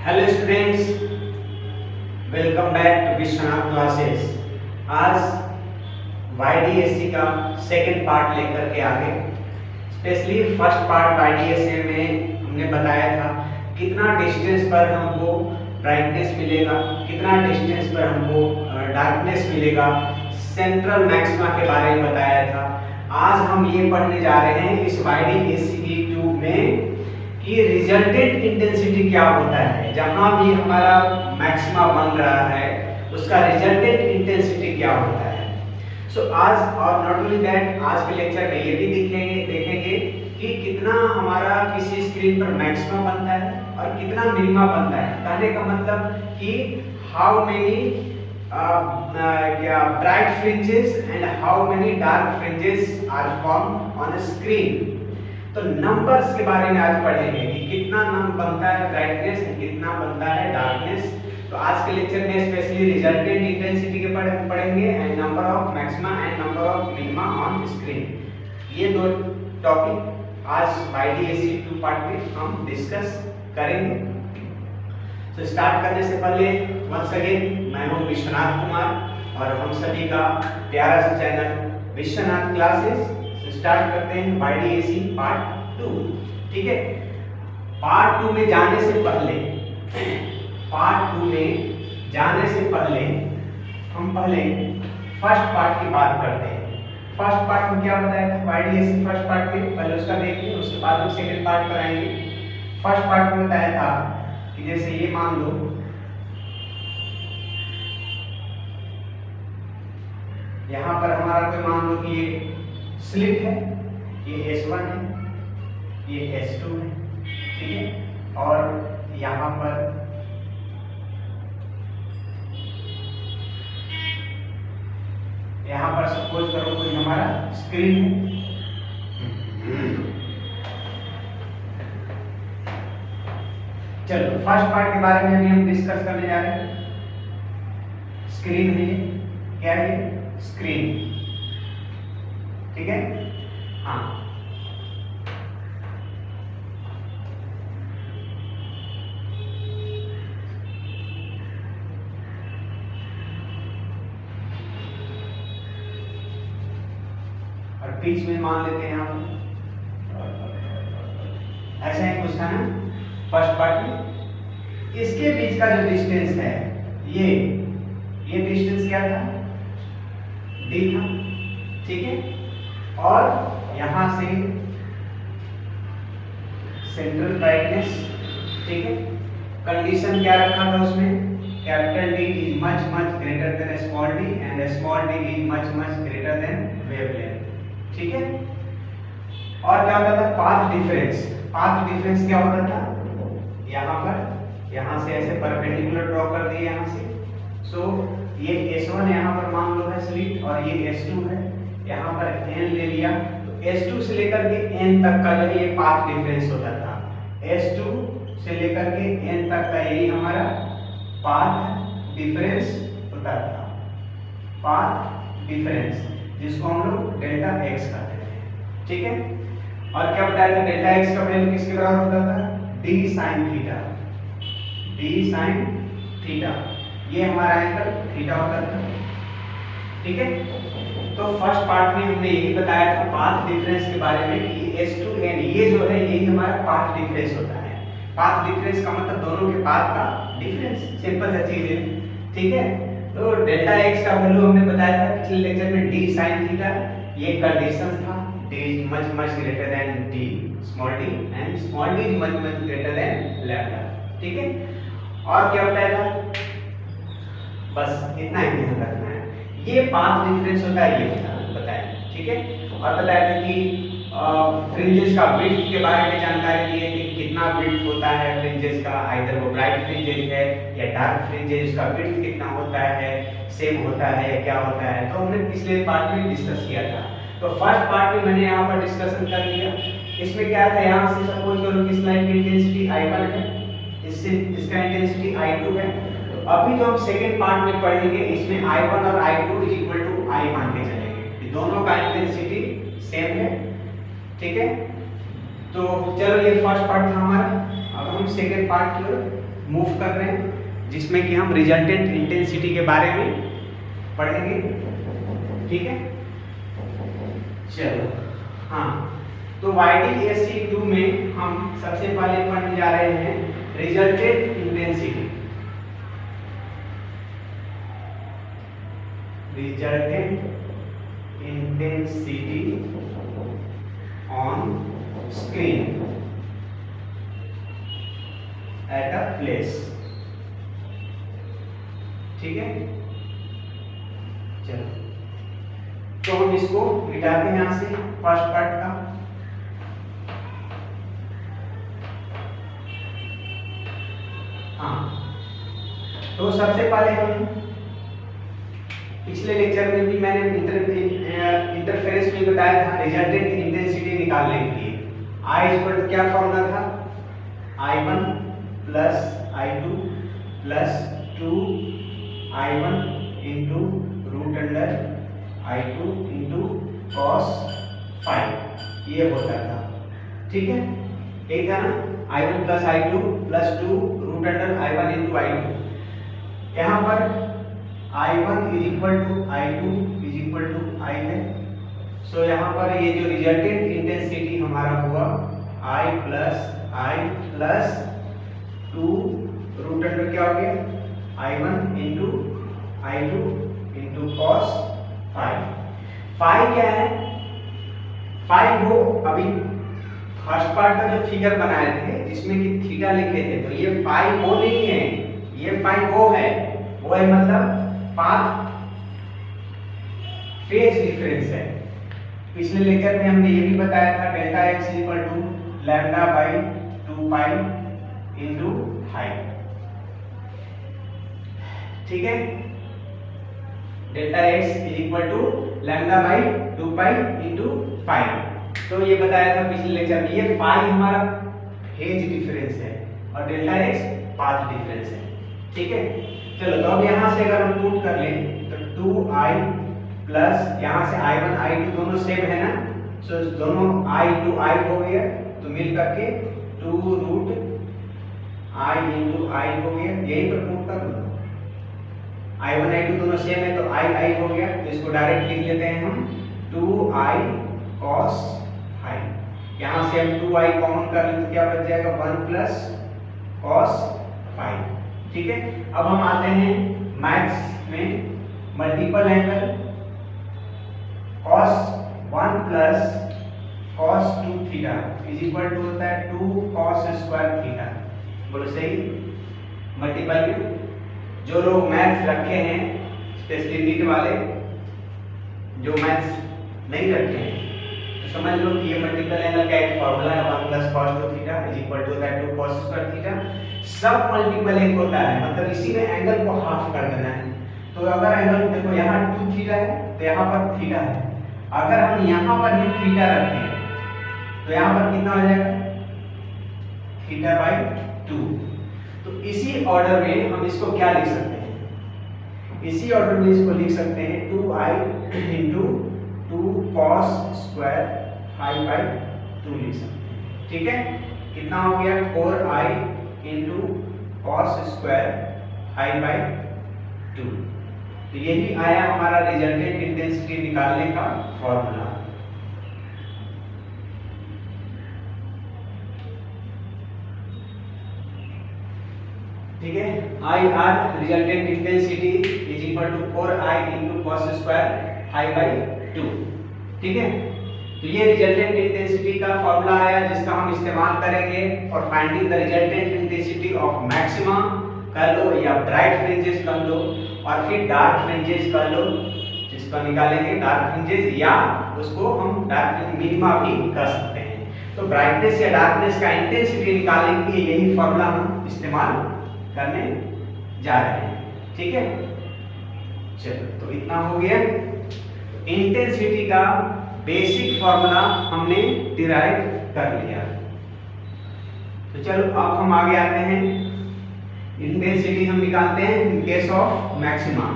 Hello students, welcome back to Vishwanath classes. आज YDSC का second part लेकर के आगे। स्पेशली फर्स्ट पार्ट YDSC में हमने बताया था कितना डिस्टेंस पर हमको ब्राइटनेस मिलेगा, कितना डिस्टेंस पर हमको डार्कनेस मिलेगा, सेंट्रल मैक्सिमा के बारे में बताया था। आज हम ये पढ़ने जा रहे हैं इस YDSC की ट्यूब में कि रिजल्टेंट इंटेंसिटी क्या होता है। जहां भी हमारा मैक्सिमा बन रहा है उसका रिजल्टेंट इंटेंसिटी क्या होता है। आज और नॉट ओनली दैट, आज के लेक्चर में ये भी देखेंगे कि कितना हमारा किसी स्क्रीन पर मैक्सिमा बनता है और कितना मिनिमा बनता है। कहने का मतलब कि how many bright fringes and how many dark fringes are form on a screen. तो नंबर्स के बारे में आज पढ़ेंगे कि कितना नंबर बनता है ब्राइटनेस, कितना बनता है डार्कनेस। तो आज के लेक्चर में स्पेशली रिजल्टेंट इंटेंसिटी के पढ़ेंगे and number of maxima and number of minima on screen. ये दो टॉपिक आज YDSC 2 पार्ट में हम डिस्कस करेंगे। तो स्टार्ट करने से पहले वंस अगेन मैं हूं विश्वनाथ कुमार और हम सभी का प्यारा सा चैनल विश्वनाथ क्लासेस। स्टार्ट करते हैं YDSC पार्ट 2। ठीक है, पार्ट 2 में जाने से पहले हम पहले फर्स्ट पार्ट की बात करते हैं। फर्स्ट पार्ट में क्या बताया था YDSC फर्स्ट पार्ट में, पहले उसका देखिए, उसके बाद हम सेकंड पार्ट पर आएंगे। फर्स्ट पार्ट में बताया था कि जैसे ये मान लो यहां पर हमारा कोई मान लो कि ये स्लिट है, ये S1 है, ये S2 है, ठीक है। और यहां पर सपोज करो कोई हमारा स्क्रीन है। चलो फर्स्ट पार्ट के बारे में हम डिस्कस करने जा रहे हैं। स्क्रीन है, क्या है? स्क्रीन, ठीक है। हाँ, और बीच में मान लेते हैं हम ऐसा ही कुछ था ना फर्स्ट पार्ट में। इसके बीच का जो डिस्टेंस है ये डिस्टेंस क्या था? D था, ठीक है। और यहां से सेंट्रल ब्राइटनेस, ठीक है। कंडीशन क्या रखा था उसमें? Capital D is much greater than small d and small d is much greater than wavelength, ठीक है। और क्या होता था? पाथ डिफरेंस क्या होता था? यहां से ऐसे परपेंडिकुलर ड्रॉ कर दिए यहां से। सो ये S1 यहां पर मान लो है स्लिट और ये S2 है, यहाँ पर n ले लिया। तो S2 से लेकर के n तक का जो ये पाथ डिफरेंस होता था। S2 से लेकर के n तक का यही हमारा पाथ डिफरेंस होता था, पाथ डिफरेंस, जिसको हम लोग डेल्टा x कहते थे, ठीक है। और क्या बताया था? डेल्टा x का वैल्यू किसके बराबर होता था? d sin theta. ये हमारा एंगल थीटा होता था, ठीक है। तो फर्स्ट पार्ट में हमने यही बताया था पाथ डिफरेंस के बारे में कि S2n ये जो है यही हमारा पाथ डिफरेंस होता है। पाथ डिफरेंस का मतलब दोनों के पाथ का डिफरेंस, सिंपल सा चीज है, ठीक है। तो डेल्टा x का वैल्यू हमने बताया था पिछले लेक्चर में d sin थीटा। ये कंडीशन था d is much greater than d small d and small d is much greater than lambda, ठीक है। और क्या बताया था? बस इतना ही ध्यान रखना है। ये पाथ डिफरेंस होता है, ये बताया, ठीक है। और बताया था कि फ्रिंजेस का विड्थ के बारे में जानकारी दी है कि कितना विड्थ होता है फ्रिंजेस का, आइदर वो ब्राइट फ्रिंजेस है या डार्क फ्रिंजेस, उसका विड्थ कितना होता है, सेम होता है या क्या होता है। तो हमने पिछले पार्ट में डिस्कस किया था। तो फर्स्ट पार्ट में मैंने यहाँ पर डिस्कशन कर लिया। इसमें क्या था? यहाँ से सपोज करो कि इस लाइन की इंटेंसिटी I1 है, इसका इंटेंसिटी I2 है। अभी जो हम सेकंड पार्ट में पढ़ेंगे इसमें I1 और I2 is equal to I मान के चलेंगे, दोनों का इंटेंसिटी सेम है, ठीक है। तो चलो ये फर्स्ट पार्ट था हमारा। अब हम सेकंड पार्ट की ओर मूव कर रहे हैं, जिसमें कि हम रिजल्टेंट इंटेंसिटी के बारे में पढ़ेंगे। ठीक है, चलो हाँ, तो YDAC2 में हम सबसे पहले पढ़ने जा रहे हैं resultant intensity. Resultant intensity on screen eight a place. ठीक है, चलो तो हम इसको मिटाते हैं यहां से फर्स्ट पार्ट का। हाँ, तो सबसे पहले हम पिछले लेक्चर में भी मैंने इंटरफेरेंस में बताया था रिजल्टेंट इंटेंसिटी निकालने के लिए I इक्वल क्या फॉर्मूला था, I1 plus I2 plus 2I1 into root under I2 into cos 5, ये होता था। ठीक है, यही था ना, I1 plus I2 plus 2 root under I1 into I2। यहाँ पर I1 is equal to I2 is equal to I है। सो यहाँ पर ये जो रिजल्टेंट इंटेंसिटी हमारा हुआ I प्लस 2 रूट अंडर क्या हो गया I1 into I2 into cos 5। क्या है, 5 वो अभी फर्स्ट पार्ट का जो फिगर बनाए थे जिसमें कि थीटा लिखे थे, तो ये 5 वो नहीं है, ये 5 वो है मतलब पाथ फेज डिफरेंस है। पिछले लेक्चर में हमने ये भी बताया था delta x equal to lambda by 2 pi into height. ठीक है, delta x equal to lambda by 2 pi into 5, तो ये बताया था पिछले लेक्चर में। ये पाई हमारा फेज डिफरेंस है और डेल्टा x पाथ डिफरेंस है। ठीक है, चलो तो अब यहाँ से अगर हम पुट कर लें तो 2i प्लस यहाँ से I1 I2 दोनों सेम है ना, सो दोनों I to I हो गया, तो मिल करके 2 रूट I इंटू I हो गया। यहीं पर पुट कर दो, I1 I2 दोनों सेम है तो I हो गया, तो इसको डायरेक्ट लिख लेते हैं हम 2i cos 5। यहाँ से हम 2i कॉमन कर लें तो क्या बच जाएगा 1 प्लस cos 5। ठीक है, अब हम आते हैं मैथ्स में multiple angle cos 1 plus cos 2 theta is equal to होता है 2 cos स्क्वायर थीटा। बोलो सही, मल्टीपल में जो लोग मैथ्स रखे हैं स्पेशली नीट वाले, जो मैथ्स नहीं रखे हैं तो समझ लो कि ये मल्टीपल एंगल का एक फार्मूला है 1 plus cos 2 theta is equal to होता है 2 cos स्क्वायर थीटा। सब मल्टीपल एक होता है, मतलब इसी में एंगल को हाफ कर देना है। तो अगर एंगल देखो यहाँ 2 थीटा है तो यहाँ पर थीटा है, अगर हम यहाँ पर ही थीटा रखें तो यहाँ पर कितना हो जाएगा थीटा बाई 2। तो इसी ऑर्डर में हम इसको क्या लिख सकते हैं, इसी ऑर्डर में इसको लिख सकते हैं 2i into 2 cos square 5 by 2 लिख सकते हैं। ठीक है, कितना हो गया 4i into cos square 5 by 2। तो यही आया हमारा रिजल्टेंट इंटेंसिटी निकालने का फॉर्मूला। ठीक है, IR resultant intensity is equal to 4i into cos square 5 by 2। ठीक है, तो ये रिजल्टेंट इंटेंसिटी का फॉर्मूला आया जिसका हम इस्तेमाल करेंगे और finding the resultant intensity of maxima कर लो या ब्राइट फ्रिंजेस कर लो और फिर डार्क फ्रिंजेस कर लो, जिसको निकालेंगे डार्क फ्रिंजेस, या उसको हम डार्क मिनिमा भी कर सकते हैं। तो ब्राइटनेस या डार्कनेस का इंटेंसिटी निकालने के लिए यही फॉर्मूला हम इस्तेमाल करने जा रहे हैं। ठीक है, चलो तो इतना हो गया। इंटेंसिटी का बेसिक फॉर्मूला हमने डिराइव कर लिया। तो चलो अब हम आगे आते हैं, इंटेंसिटी हम निकालते हैं इन case of maxima,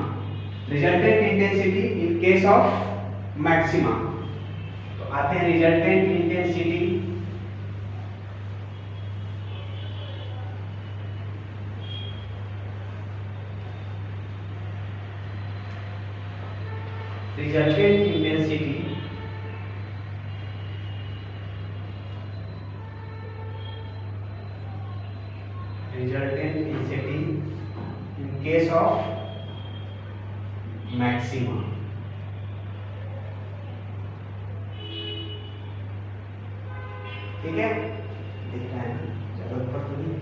resultant intensity in case of maxima. तो आते हैं resultant intensity resultant intensity in case of maxima. ठीक है, दिख रहा है ना, चलो ऊपर तो नहीं।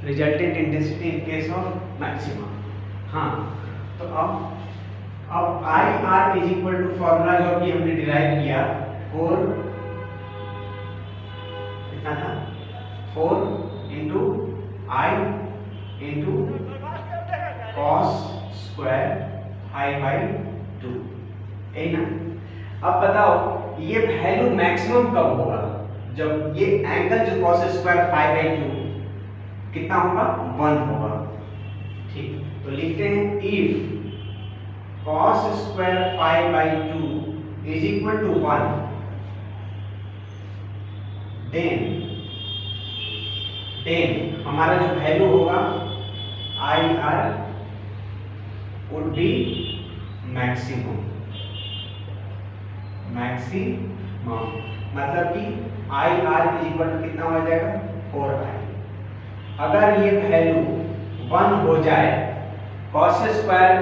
Resultant intensity in case of maxima. हाँ, तो अब I R is equal to formula जो कि हमने डिराइव किया 4 कितना था 4 into I into cos square I by 2, यही ना। अब बताओ ये वैल्यू मैक्सिमम कब होगा? जब ये एंगल जो कॉस स्क्वायर 5/2 कितना होगा 1 होगा। ठीक, तो लिखते हैं if cos square 5/2 is equal to 1 then हमारा जो वैल्यू होगा I R would be maximum. मतलब कि I R is equal to कितना हो जाएगा 4i। अगर ये वैल्यू 1 हो जाए, cos स्क्वायर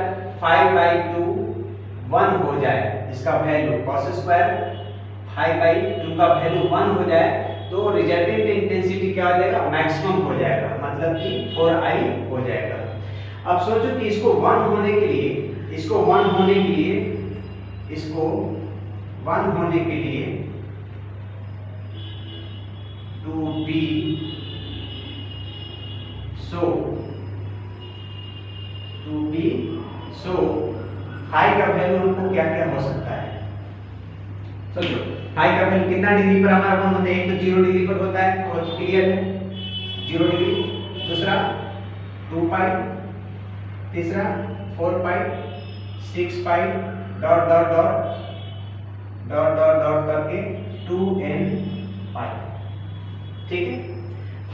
5/2 1 हो जाए, इसका वैल्यू cos स्क्वायर 5/2 का वैल्यू 1 हो जाए, तो रिजल्टेंट इंटेंसिटी क्या हो जाएगा मैक्सिमम हो जाएगा, मतलब कि 4i हो जाएगा। अब सोचो कि इसको 1 होने के लिए 2 बी सो फाई का वैल्यू हमको क्या क्या हो सकता है? सोचो फाई का वैल्यू कितना डिग्री पर हमारा 1 होता है? एक तो 0 डिग्री पर होता है, और क्लियर है 0 डिग्री, दूसरा 2 पाई, तीसरा 4 pi, 6 pi dot dot dot dot dot dot करके 2n पाई। ठीक है,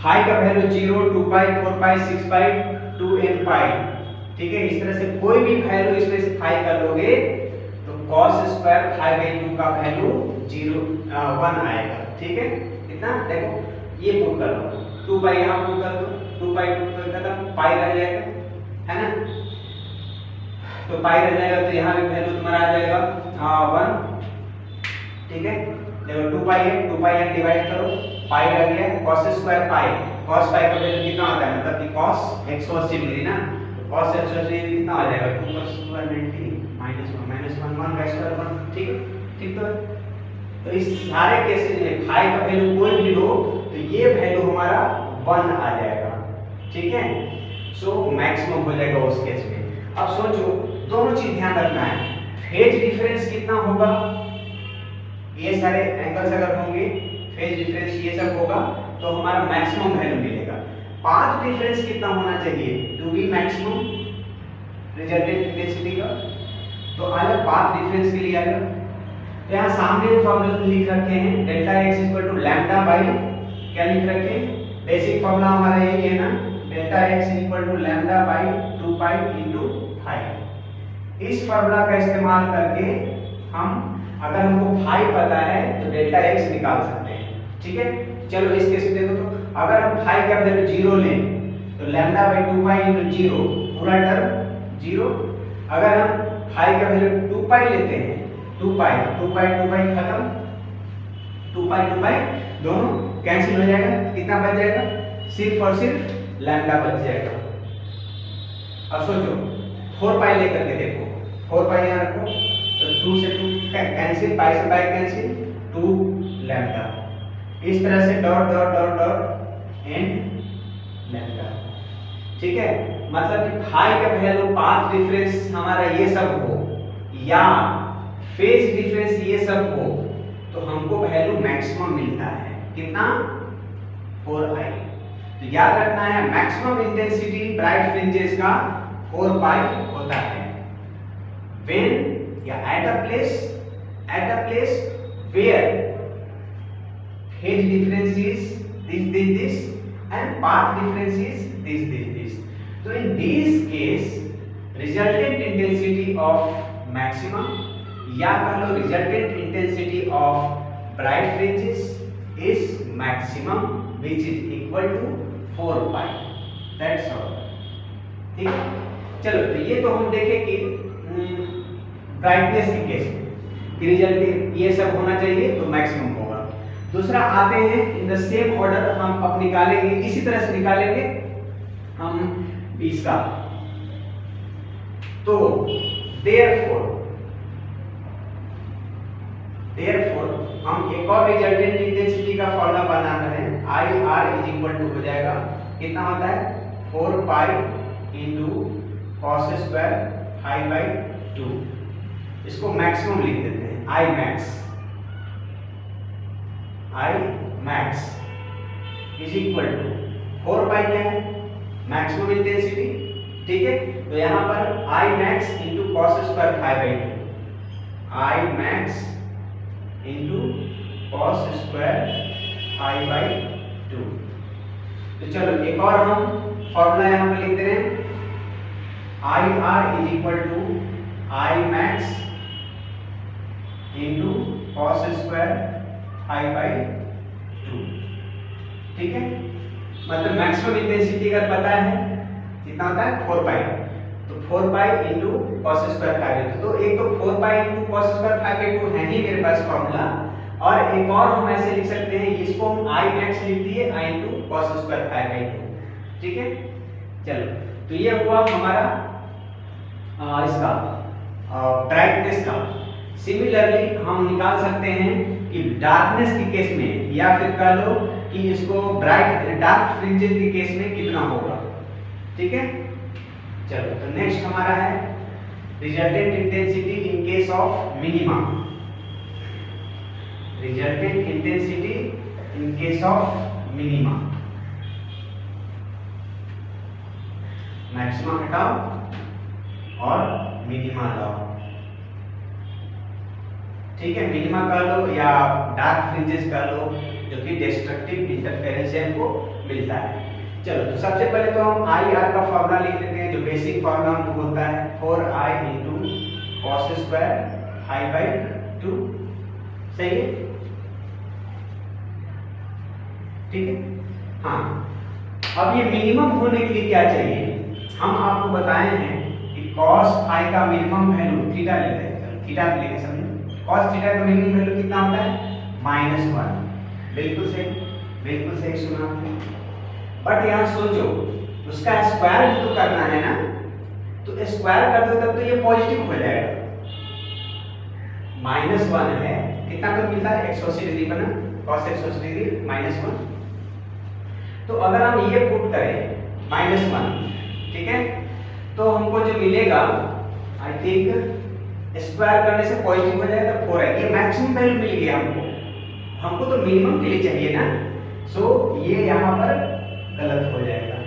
फाई का वैल्यू 0 2 पाई 4 पाई 6 पाई 2n पाई। ठीक है, इस तरह से कोई भी वैल्यू इसमें से फाई कर लोगे तो cos स्क्वायर 5/2 का वैल्यू 1 आएगा। ठीक है, इतना देखो ये पुट कर लो, 2 पाई यहाँ पुट कर दो, 2 पाई खत्म, पाई रह जाएगा, है ना। तो पाई रह जाएगा तो यहाँ भी वैल्यू तुम्हारा आ जाएगा 1। ठीक है, देखो 2 पाई है, 2 पाई यहाँ डिवाइड करो, पाई रह गया, cos स्क्वायर पाई, cos पाई का वैल्यू कितना होता है? मतलब कि cos 180 डिग्री ना, तो cos 180 डिग्री कितना आ जाएगा 2 + 290 -1 ठीक तो इस सारे केसेस में फाई का वैल्यू कोई भी लो तो ये वैल्यू हमारा 1 आ जाएगा। ठीक है, सो मैक्सिमम हो जाएगा उस केस में। अब सोचो दोनों चीज ध्यान रखना है, फेज डिफरेंस कितना होगा, ये सारे एंगल्स अगर होंगे फेज डिफरेंस ये सब होगा तो हमारा मैक्सिमम वैल्यू मिलेगा। पाथ डिफरेंस कितना होना चाहिए to be maximum resultant intensity का? तो आया पाथ डिफरेंस के लिए आएगा, तो यहाँ सामने फॉर्मूला लिख रखे हैं delta x equal to lambda by क्या लिख रखे हैं? बेसिक फॉर्मूला हमारा यही है ना, delta x equal to lambda by 2 pi into 5। इस फॉर्मूला का इस्तेमाल करके हम अगर हमको फाई पता है तो डेल्टा x निकाल सकते हैं। ठीक है, चलो इस केस में देखो, तो अगर हम फाई का वैल्यू 0 लें तो लैम्डा बाई 2 पाई इनटू 0 पूरा टर्म 0। अगर हम फाई का वैल्यू 2 पाई लेते हैं 2 पाई खत्म, 2 पाई दोनों कैंसिल हो जाएगा, कितना बच जाएगा? सिर्फ और सिर्फ लैम्डा बच जाएगा। अब सोचो 4 पाई लेकर के देखो, 4 पाई यहाँ रखो तो 2 से 2 कैंसिल, पाई से पाई कैंसिल, 2 लैम्डा, इस तरह से dot dot dot dot and lambda. ठीक है, मतलब कि फाई का वैल्यू पाथ डिफरेंस हमारा ये सब हो या फेज डिफरेंस ये सब हो तो हमको वैल्यू मैक्सिमम मिलता है, कितना? 4i। तो याद रखना है मैक्सिमम इंटेंसिटी ब्राइट फ्रिंजेस का 4 पाई होता है व्हेन या at a place where phase difference is this and path difference is this। तो in this case resultant intensity of maxima या कह लो resultant intensity of bright fringes is maximum which is equal to 4 pi, that's all. ठीक है, चलो तो ये तो हम देखें कि ब्राइटनेस के केस में कि रिजल्ट ये सब होना चाहिए तो मैक्सिमम होगा। दूसरा आते हैं इन द सेम ऑर्डर, हम अब निकालेंगे इसी तरह से निकालेंगे हम इसका। तो देयरफॉर हम एक और रिजल्टेंट इंटेंसिटी का फॉर्मूला बना रहे हैं। I R is equal to हो जाएगा कितना होता है 4 pi into cos square pi by 2। इसको मैक्सिमम लिख देते हैं I max is equal to 4 pi क्या है मैक्सिमम इंटेंसिटी। ठीक है, तो यहां पर I max into cos square pi by 2, I max into cos square pi by 2। तो चलो एक और हम फॉर्मूला यहां पर लिख दे रहे हैं I R is equal to I max into cos square pi by 2। ठीक है, मतलब मैक्सिमम इंटेंसिटी का पता है कितना होता है 4 पाई, तो 4 pi into cos square pi by 2। तो एक तो 4 pi into cos square pi by 2 है ही मेरे पास फॉर्मूला, और एक और हम ऐसे लिख सकते हैं इसको हम आई मैक्स लिख दिए I into cos square pi by 2। ठीक है, चलो तो ये हुआ हमारा इसका ब्राइटनेस का। सिमिलरली हम निकाल सकते हैं कि डार्कनेस के केस में, या फिर कह लो कि इसको डार्क फ्रिंजेस के केस में कितना होगा। ठीक है, चलो तो नेक्स्ट हमारा है resultant intensity in case of minima. Resultant intensity in case of minima, maximum हटाओ और मिनिमा लाओ। ठीक है, मिनिमा कर लो या डार्क फ्रिंजेस कर लो जो कि डिस्ट्रक्टिव इंटरफेरेंस से हमको मिलता है। चलो तो सबसे पहले तो हम आई आर का फॉर्मूला लिख लेते हैं, जो बेसिक फॉर्मूला हमको होता है 4i into cos square pi by 2। सही है, ठीक है। हाँ, अब ये मिनिमम होने के लिए क्या चाहिए, हम आपको बताए हैं कि कॉस फाई का मिनिमम वैल्यू थीटा लेते हैं, थीटा लेके समझो। कॉस थीटा का मिनिमम वैल्यू कितना होता है -1। बिल्कुल सही सुना आपने। बट यहाँ सोचो उसका स्क्वायर भी तो करना है ना, तो स्क्वायर कर दो तब तो ये पॉजिटिव हो जाएगा। -1 है, कितना तो मिलता है 180 डिग्री बना, cos 180 डिग्री -1। तो अगर हम ये पुट करें -1, ठीक है, तो हमको जो मिलेगा आई थिंक स्क्वायर करने से पॉजिटिव हो जाएगा 4 है। ये मैक्सिमम वैल्यू मिल गया हमको तो मिनिमम के लिए चाहिए ना, सो ये यहाँ पर गलत हो जाएगा।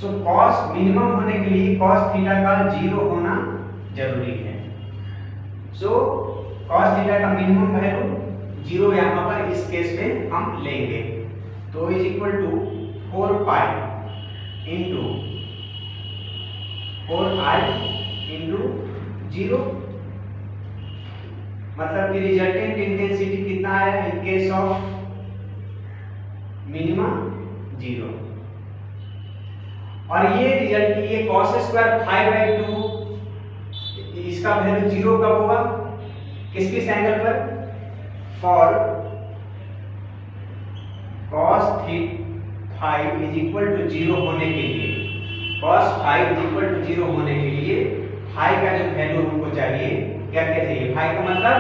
सो cos मिनिमम होने के लिए cos थीटा का 0 होना जरूरी है। सो cos थीटा का मिनिमम वैल्यू 0 यहाँ पर इस केस में हम लेंगे, तो is equal to 4 pi into 4i into 0, मतलब कि रिजल्टेंट इंटेंसिटी कितना आया इन केस ऑफ मिनिमा 0। और ये रिजल्ट ये cos स्क्वायर पाई बाई 2 इसका वैल्यू 0 कब होगा, किस एंगल पर, for cos five is equal to 0 होने के लिए, cos five is equal to 0 होने के लिए फाई का जो वैल्यू हमको चाहिए, क्या क्या चाहिए, फाई का मतलब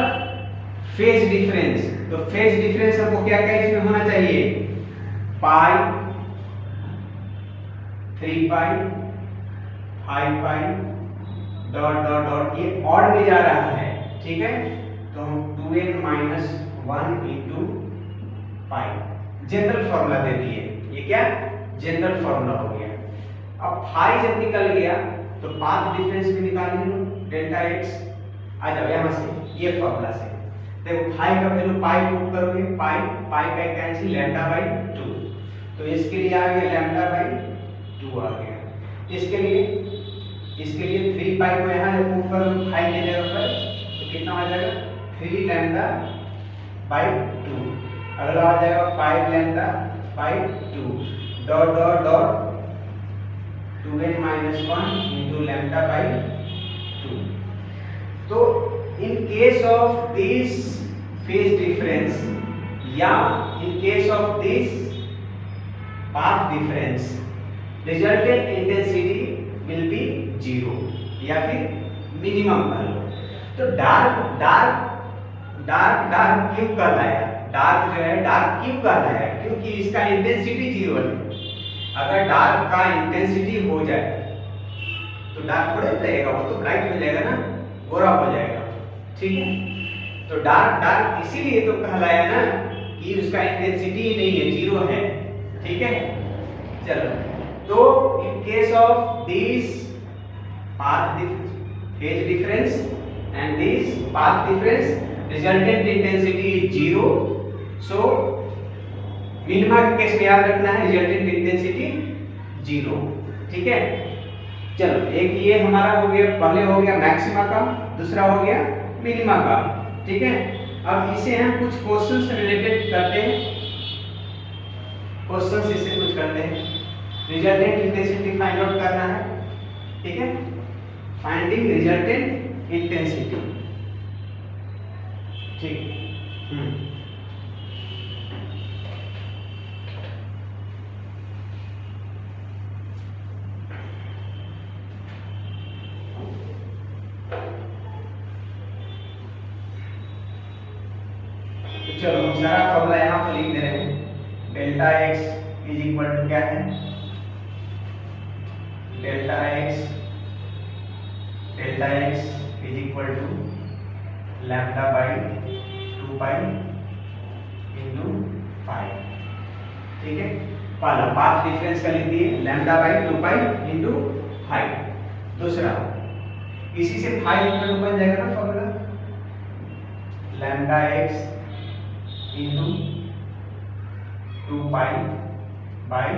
फेज डिफरेंस। तो फेज डिफरेंस हमको क्या क्या इसमें होना चाहिए, pi, 3 pi, 5 pi, dot dot dot, ये ऑड में जा रहा है, ठीक है। तो हम 2n minus 1 into pi general formula दे दिए, ये क्या जनरल फॉर्मूला हो गया। अब फाई जब निकल गया तो पाथ डिफरेंस भी निकाल लो, डेल्टा x आ जाओ यहाँ से, ये फॉर्मूला से देखो फाई का वैल्यू पाई पुट करोगे, पाई पाई का कैंसिल लैम्डा बाई 2, तो इसके लिए आ गया लैम्डा बाई 2 आ गया। इसके लिए इसके लिए 3 पाई को यहाँ मूव करो 5 की जगह पर, तो कितना आ जाएगा 3 लैम्डा बाई 2। अगला आ जाएगा 5 lambda by 2 dot dot dot 2n minus 1 into lambda by 2। तो in case of this phase difference या in case of this path difference resultant intensity will be 0 या फिर मिनिमम कर लो। तो डार्क क्यों कहलाया, डार्क जो है डार्क क्यों कहलाया, क्योंकि इसका इंटेंसिटी 0 है। अगर डार्क का इंटेंसिटी हो जाए तो डार्क थोड़ा रहेगा, वो तो ब्राइट हो जाएगा ना, गोरा हो जाएगा, ठीक है। तो डार्क इसीलिए तो कहलाया ना कि उसका इंटेंसिटी नहीं है, 0 है, ठीक है। चलो, तो in case of this path phase difference and this path difference resultant intensity is 0. So minima के केस में याद रखना है रिजल्टेंट इंटेंसिटी 0, ठीक है। चलो, एक ये हमारा हो गया, पहले हो गया मैक्सिमा का, दूसरा हो गया मिनिमा का, ठीक है। अब इसे हम कुछ क्वेश्चन से रिलेटेड करते हैं, क्वेश्चन इससे कुछ करते हैं। रिजल्टेंट इंटेंसिटी फाइंड आउट करना है, ठीक है। फाइंडिंग रिजल्टेंट इंटेंसिटी, ठीक। चलो, हम सारा फॉर्मूला यहाँ पर लिख दे रहे हैं। Delta X is equal to क्या है, delta X is equal to lambda by 2 pi into 5, ठीक है। पहला पाथ डिफरेंस का लिख दिए लैम्डा बाई 2 पाई इंटू 5। दूसरा इसी से 5 इक्वल टू बन जाएगा ना formula, lambda X into 2 pi by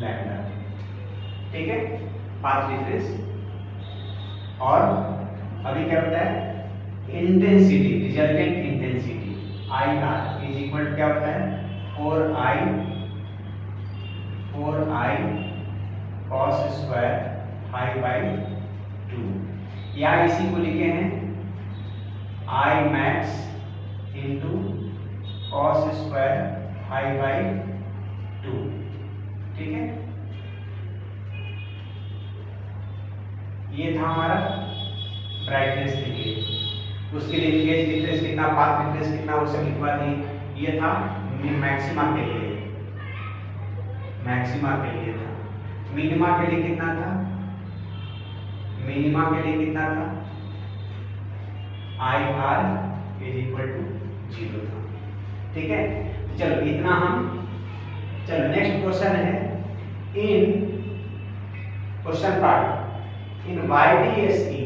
lambda, ठीक है, पाथ डिफरेंस। और अभी क्या होता है, intensity resultant intensity I R is equal to क्या होता है 4i cos square pi by 2, या इसी को लिखे हैं I max into cos square pi by 2, ठीक है। ये था हमारा ब्राइटनेस के लिए, उसके लिए फेज डिफरेंस कितना, पाथ डिफरेंस कितना, वो सब लिखवा दी। ये था मैक्सिमा के लिए, मैक्सिमा के लिए था। मिनिमा के लिए कितना था, मिनिमा के लिए कितना था, I R is equal to 0 था, ठीक है। चलो, इतना हम, चलो नेक्स्ट क्वेश्चन है in question part in YDSE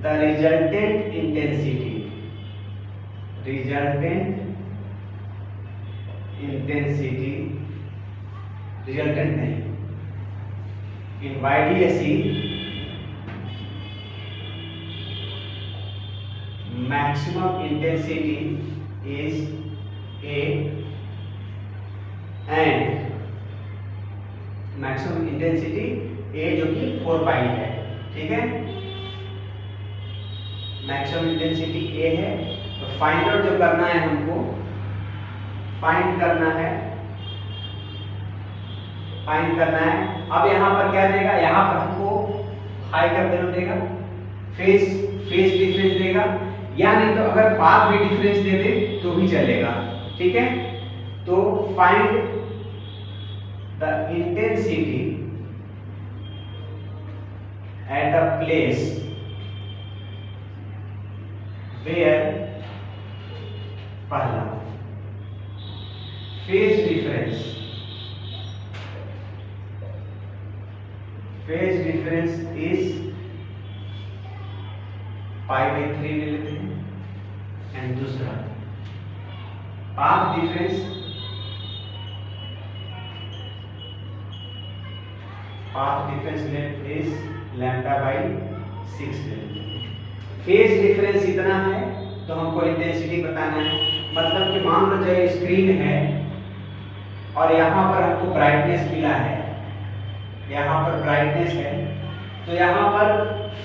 the resultant intensity resultant नहीं, in YDSE maximum intensity is A and maximum intensity A जो कि 4 पाई है, ठीक है। मैक्सिमम इंटेंसिटी ए है, तो फाइंड आउट जो करना है हमको, फाइंड करना है। अब यहाँ पर क्या देगा, यहाँ पर हमको हाई का वैल्यू देगा, फेज डिफरेंस देगा, या नहीं तो अगर पाथ भी डिफरेंस दे दे तो भी चलेगा, ठीक है। तो find the intensity at the place where पहला phase difference is π/3 ले लेते हैं, एंड दूसरा path difference path difference let is λ/6 ले लेते हैं। फेज डिफरेंस इतना है तो हमको इंटेंसिटी बताना है। मतलब कि मान लो जो स्क्रीन है और यहाँ पर हमको ब्राइटनेस मिला है, यहाँ पर ब्राइटनेस है, तो यहाँ पर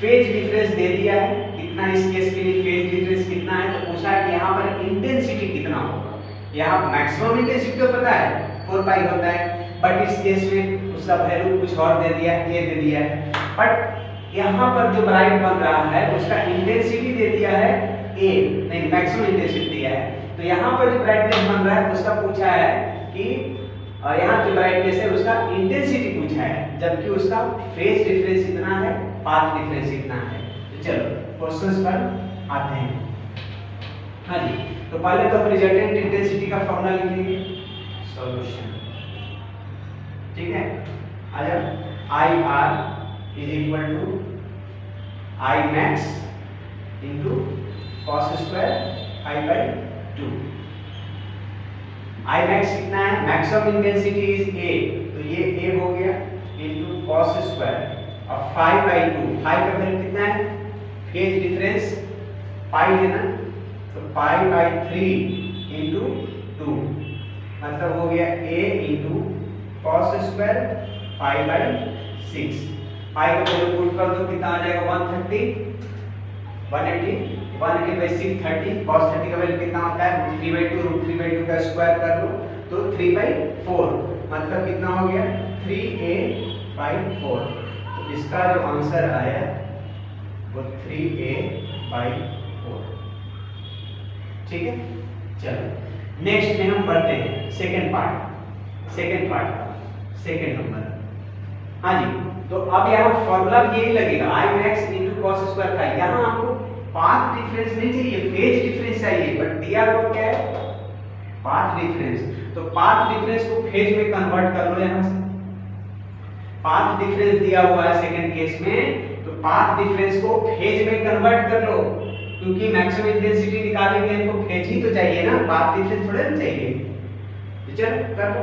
फेज डिफरेंस दे दिया है कितना, इस केस के लिए फेज डिफरेंस कितना है, तो पूछा है कि यहाँ पर इंटेंसिटी कितना होगा। यहाँ मैक्सिमम इंटेंसिटी तो पता है 4 पाई होता है, बट इस केस में उसका वैल्यू कुछ और दे दिया है, ए दे दिया है। बट यहाँ पर जो ब्राइट बन रहा है उसका इंटेंसिटी दे दिया है ए, नहीं मैक्सिमम इंटेंसिटी दिया है। तो यहाँ पर जो ब्राइटनेस बन रहा है उसका पूछा है कि यहाँ जो ब्राइटनेस है उसका इंटेंसिटी पूछा है, जबकि उसका फेज डिफरेंस इतना है, पाथ डिफरेंस इतना है। तो चलो क्वेश्चंस पर आते हैं। हाँ जी, तो पहले तो हम रिजल्टेंट इंटेंसिटी का फॉर्मूला लिखेंगे, सॉल्यूशन, ठीक है। आ जाओ, I R is equal to I max into cos square I by 2। I max कितना है, मैक्सिमम इंटेंसिटी इज ए, तो ये ए हो गया इंटू कॉस स्क्वायर और 5/2। 5 का वैल्यू कितना है, फेज डिफरेंस पाई है ना, तो पाई/3 इंटू 2, मतलब हो गया ए इंटू कॉस स्क्वायर पाई/6। पाई का वैल्यू पुट कर दो, कितना आ जाएगा 130, 180, 180/6 30, cos 30 का वैल्यू कितना होता है 3/2, √3/2 का स्क्वायर कर लो तो 3/4, मतलब कितना हो गया 3a/4। तो इसका जो आंसर आया वो 3a/4, ठीक है। चलो नेक्स्ट में हम बढ़ते हैं सेकंड पार्ट का सेकंड नंबर। हाँ जी, तो अब यहाँ फॉर्मूला भी यही लगेगा, आई मैक्स इंटू कॉस स्क्वायर का। यहाँ आपको पाथ डिफरेंस नहीं चाहिए, फेज डिफरेंस चाहिए, बट दिया हुआ क्या है, पाथ डिफरेंस। तो पाथ डिफरेंस को फेज में कन्वर्ट कर लो। यहाँ से पाथ डिफरेंस दिया हुआ है सेकंड केस में, तो पाथ डिफरेंस को फेज में कन्वर्ट कर लो, क्योंकि मैक्सिमम इंटेंसिटी निकालेंगे हमको फेज ही तो चाहिए ना, पाथ डिफरेंस थोड़ा ना चाहिए। तो चलो कर लो।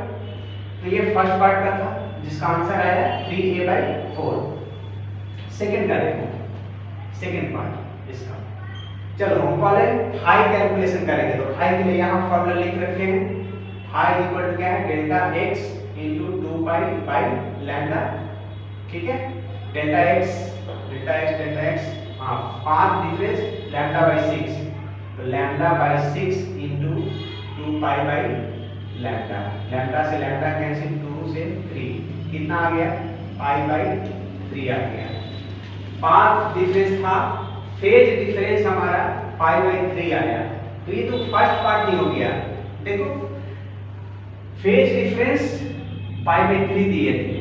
तो ये फर्स्ट पार्ट का था जिसका आंसर आया 3a/4। सेकंड का देखो, सेकंड पार्ट इसका। चलो हम पहले हाई कैलकुलेशन करेंगे, तो हाई के लिए यहाँ फॉर्मूला लिख रखे हैं। हाई इक्वल टू क्या है, डेल्टा x इंटू 2 π/λ, ठीक है। डेल्टा x हाँ, पाथ डिफरेंस λ/6, तो λ/6 इंटू 2 π/λ। लैम्डा से लैम्डा कैंसिल, 2 से 3, कितना आ गया π/3 आ गया। पाथ डिफरेंस था, फेज डिफरेंस हमारा π/3 आया। तो ये तो फर्स्ट पार्ट नहीं हो गया। देखो फेज डिफरेंस π/3 दिए थे,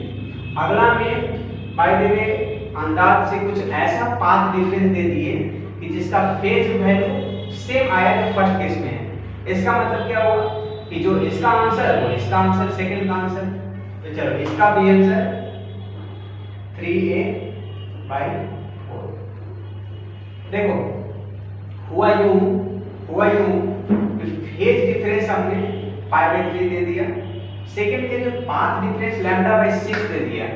अगला में बाय द वे अंदाज से कुछ ऐसा पाथ डिफरेंस दे दिए कि जिसका फेज वैल्यू सेम आया जो फर्स्ट केस में है। इसका मतलब क्या हुआ कि जो इसका आंसर है वो इसका आंसर सेकंड का आंसर। तो चलो इसका भी आंसर 3a/4। देखो हुआ यूं फेज डिफरेंस हमने π/3 दे दिया, सेकंड के जो पाथ डिफरेंस λ/6 दे दिया।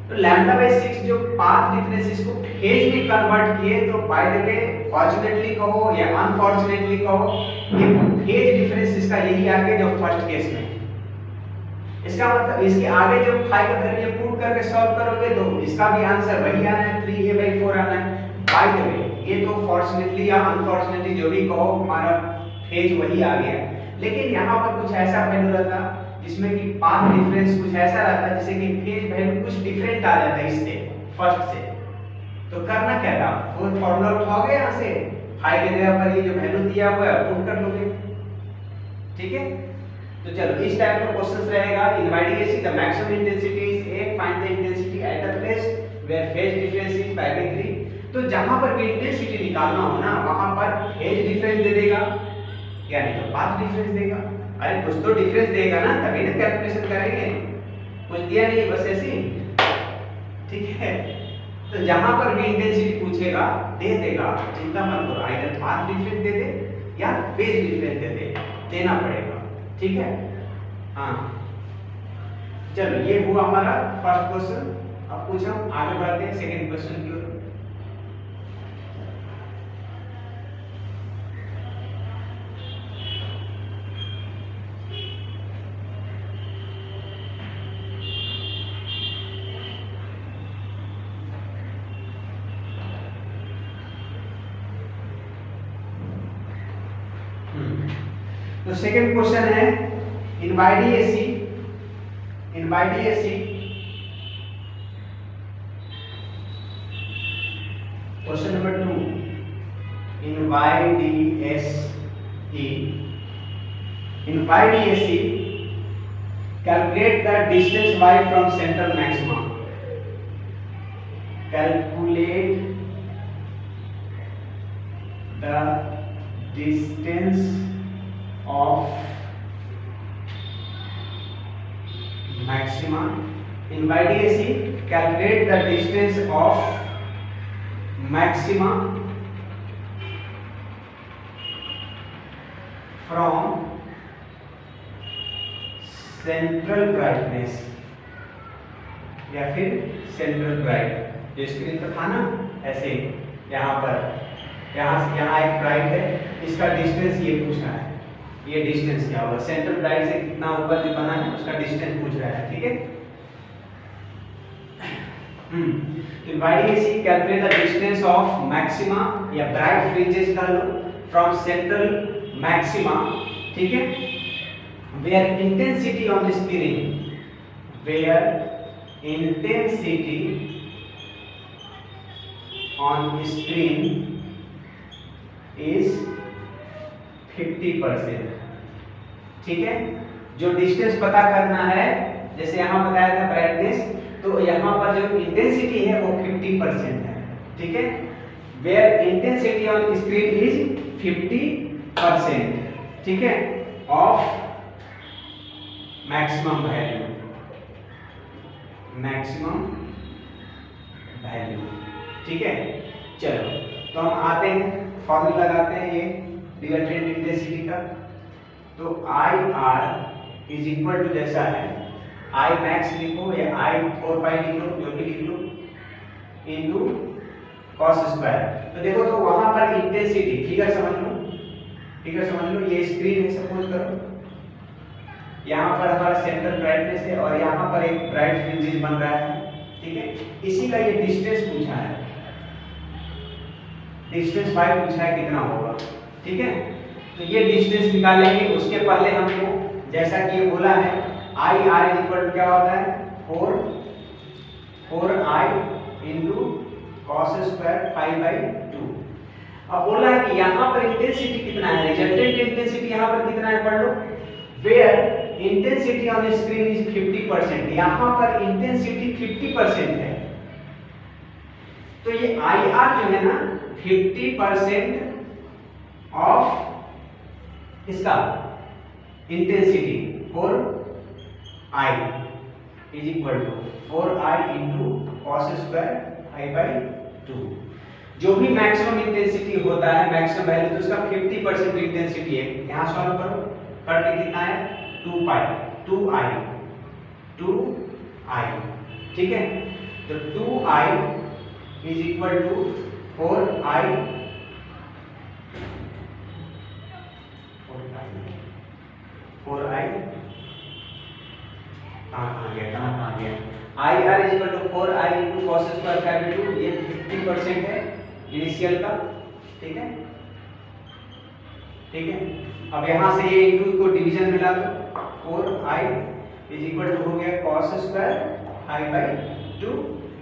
तो λ/6 जो पाथ डिफरेंस इसको फेज में कन्वर्ट किए, तो बाय द वे फॉर्चूनेटली कहो या अनफॉर्चूनेटली कहो, ये फेज डिफरेंस इसका यही आ गया जो फर्स्ट केस में। इसका मतलब इसके आगे जब 5 का वैल्यू पुट करके सॉल्व करोगे तो इसका भी आंसर वही आना है, 3a/4 आना है। बाय द वे ये तो फॉर्चूनेटली या अनफॉर्चूनेटली जो भी कहो हमारा फेज वही आ गया, लेकिन यहाँ पर कुछ ऐसा वैल्यू रहता जिसमें कि पाथ डिफरेंस कुछ ऐसा रहता जैसे कि फेज वैल्यू कुछ डिफरेंट आ जाता है इससे फर्स्ट से। तो करना क्या था, वो फार्मूला उठाओगे यहाँ से, फाई के जगह पर ये जो वैल्यू दिया हुआ है पुट कर लोगे, ठीक है। तो चलो इस टाइप का क्वेश्चंस रहेगा। In YDSE the maximum intensity is a, find the intensity at a place where phase difference is π/3। तो जहां पर भी इंटेंसिटी निकालना हो ना, वहां पर फेज डिफरेंस दे देगा या नहीं तो पाथ डिफरेंस देगा। अरे कुछ तो डिफरेंस देगा ना, तभी ना कैलकुलेशन करेंगे। कुछ दिया नहीं बस ऐसे ही, ठीक है। तो जहां पर भी इंटेंसिटी पूछेगा दे देगा, चिंता मत करो, आइदर पाथ डिफरेंस दे दे या फेज डिफरेंस दे दे, देना पड़ेगा, ठीक है। हाँ चलो ये हुआ हमारा फर्स्ट क्वेश्चन। अब कुछ हम आगे बढ़ते हैं सेकंड क्वेश्चन की ओर। तो सेकंड क्वेश्चन है इन YDAC question number 2 in YDAC calculate the distance y from center maxima. Calculate the distance of maxima. In YDAC, calculate the distance of maxima from central brightness या फिर central bright, जो screen पर था ना ऐसे यहाँ पर यहाँ एक ब्राइट है, इसका डिस्टेंस ये पूछ रहा है, ये डिस्टेंस क्या होगा, सेंट्रल ब्राइट से कितना ऊपर जो बना है उसका डिस्टेंस पूछ रहा है। ठीक है, तो YDAC calculate the distance of maxima या ब्राइट फ्रिंजेस का लो फ्रॉम सेंट्रल मैक्सिमा। ठीक है, where intensity on screen, where intensity on screen is 50%। ठीक है, जो डिस्टेंस पता करना है, जैसे यहाँ बताया था ब्राइटनेस, तो यहाँ पर जो इंटेंसिटी है वो 50% है। ठीक है, where intensity on screen is 50%। ठीक है, ऑफ मैक्सिमम वैल्यू, ठीक है। चलो तो हम आते हैं, फॉर्मूला लगाते हैं ये रिजल्टेंट इंटेंसिटी का। तो I R is equal to जैसा है, आई मैक्स लिखो या आई 4 पाई लिख लो, जो भी लिख लो, इनटू कॉस स्क्वायर। तो देखो तो वहां पर इंटेंसिटी फिगर समझ लो, ये स्क्रीन है सपोज करो, यहाँ पर हमारा सेंट्रल ब्राइटनेस है और यहाँ पर एक ब्राइट फ्रिंजेस बन रहा है। ठीक है, इसी का ये डिस्टेंस पूछा है, डिस्टेंस y पूछा है कितना होगा। ठीक है, तो ये डिस्टेंस निकालेंगे, उसके पहले हमको जैसा कि ये बोला है I R is equal to क्या होता है 4i into cos square pi by 2। अब बोला है कि यहाँ पर इंटेंसिटी कितना है, रिजल्टेंट इंटेंसिटी यहाँ पर कितना है पढ़ लो, where intensity on screen is 50%। यहाँ पर इंटेंसिटी 50% है, तो ये आई आर जो है ना 50% ऑफ इसका intensity 4i is equal to 4i into cos square pi by 2। जो भी मैक्सिमम इंटेंसिटी होता है, मैक्सिमम वैल्यू, तो उसका 50% इंटेंसिटी है। यहाँ सॉल्व करो, कट के कितना है 2i। ठीक है, तो 2i is equal to 4i कहाँ गया I R is equal to 4i into cos square pi by 2। ये 50% है इनिशियल का। ठीक है, अब यहाँ से ये इंटू को डिवीजन मिला दो, 4i इज इक्वल टू हो गया कॉस स्क्वायर पाई बाई 2,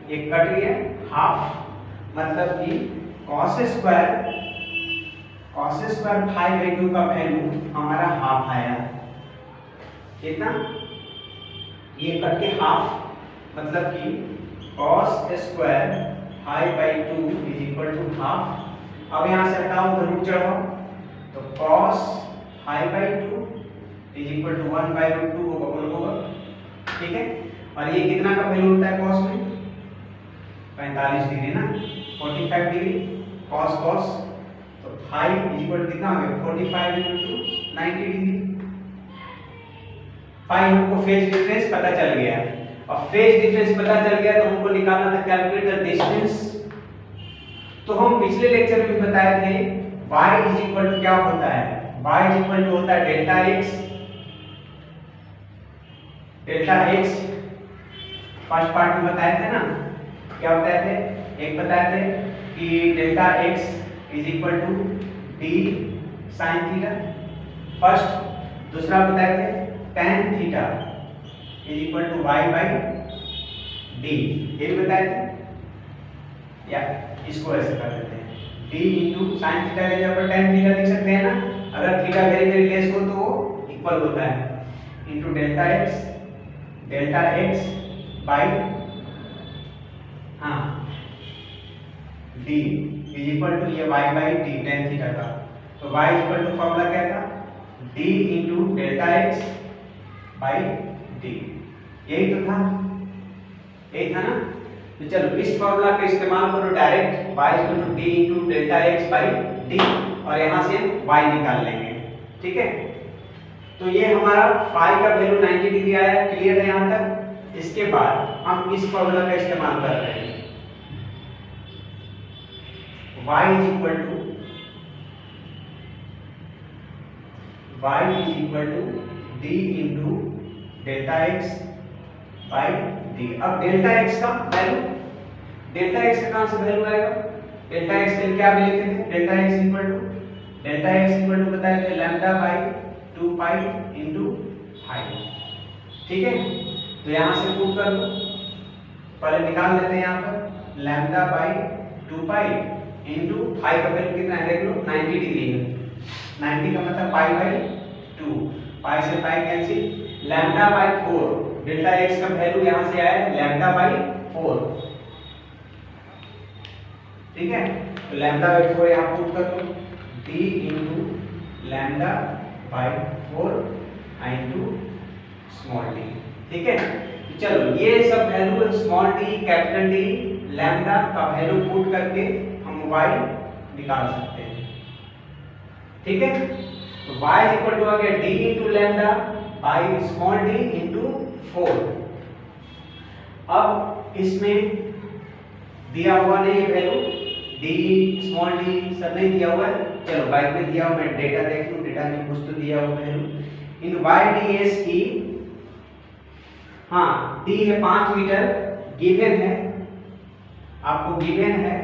ये कट गया हाफ, मतलब कि कॉस स्क्वायर पाई बाई 2 का वैल्यू हमारा हाफ आया। कितना, ये कट के हाफ, मतलब कि cos square pi by 2 is equal to half. अब यहाँ से हटाओ तो रूट चढ़ाओ, तो cos pi by 2 is equal to 1 by root 2 होगा। ठीक है, और ये कितना का वैल्यू होता है cos में 45 डिग्री ना, 45 डिग्री cos, तो 5 इज इक्वल टू कितना हो गया 45 इनटू 90 डिग्री। फाई हमको फेज डिफरेंस पता चल गया। अब फेज डिफरेंस पता चल गया तो हमको निकालना था कैलकुलेट द डिस्टेंस। तो हम पिछले लेक्चर में बताए थे y इज इक्वल टू क्या होता है, y इज इक्वल टू होता है delta x। Delta x first part में बताए थे ना, क्या बताए थे, एक बताए थे कि delta x is equal to d sin theta first, दूसरा बताए थे tan theta is equal to y by d, ये भी बताए थे। या इसको ऐसे कर देते हैं d इंटू साइन थीटा के जगह पर tan थीटा लिख सकते हैं ना, अगर थीटा वेरी वेरी लेस हो तो वो इक्वल होता है, इंटू डेल्टा x बाई हाँ d इज इक्वल टू ये y by d tan theta का। तो y इक्वल टू फॉर्मूला क्या था, d into delta x by d, यही तो था, यही था ना। तो चलो इस फॉर्मूला का इस्तेमाल करो direct y equal to d into delta x by d, और यहाँ से y निकाल लेंगे, ठीक है। तो ये हमारा फाई का वैल्यू 90 डिग्री आया, क्लियर है यहाँ तक। इसके बाद हम इस फॉर्मूला का इस्तेमाल कर रहे हैं, y is equal to d into delta x by d। अब डेल्टा x का वैल्यू, डेल्टा x का कहां से वैल्यू आएगा, डेल्टा x के लिए क्या भी लिखे थे, डेल्टा x इक्वल टू बताए थे lambda by 2 pi into phi, ठीक है। तो यहां से पुट कर दो, पहले निकाल लेते हैं यहाँ पर lambda by 2 pi into phi का वैल्यू कितना है देख लो 90 डिग्री में, 90 का मतलब पाई बाई 2, पाई से pi cancel, lambda by 4, delta x का वैल्यू यहां से आया लैम्डा बाई 4, ठीक है। तो लैम्डा बाई 4 यहां पुट कर दो, d इंटू lambda by 4 into small d, ठीक है। तो चलो ये सब value small d, capital D, lambda का वैल्यू पुट करके हम y निकाल सकते हैं, ठीक है। तो y इक्वल टू आ गया d इंटू lambda by small d into 4। अब इसमें दिया हुआ नहीं वैल्यू d स्मॉल d सब नहीं दिया हुआ है, चलो बाइक में दिया हुआ, मैं डेटा देख लूं, डेटा में कुछ तो दिया हुआ वैल्यू इन YDS की, हाँ d है 5 मीटर गिवन है, आपको गिवन है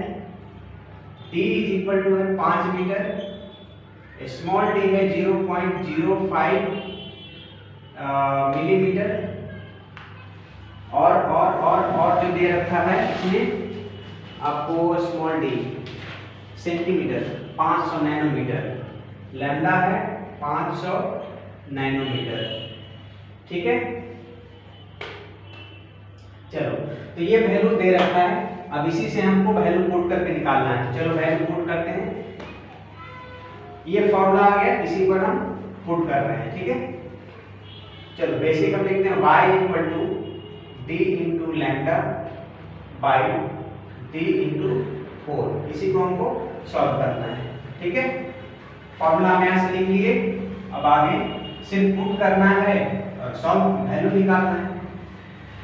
d इज इक्वल टू है 5 मीटर, स्मॉल d है 0.05 मिलीमीटर, और जो दे रखा है इसमें आपको small d centimetre 500 nanometre, lambda है 500 नैनोमीटर, ठीक है। चलो तो ये वैल्यू दे रखा है, अब इसी से हमको वैल्यू पुट करके निकालना है, चलो वैल्यू पुट करते हैं। ये फॉर्मूला आ गया, इसी पर हम पुट कर रहे हैं, ठीक है। चलो बेसिक हम लिखते हैं y इक्वल टू d इंटू लैम्डा बाई d इंटू 4, इसी को हमको सॉल्व करना है, ठीक है। फॉर्मूला हम यहाँ से लिख लिए, अब आगे सिर्फ पुट करना है और सॉल्व वैल्यू निकालना है।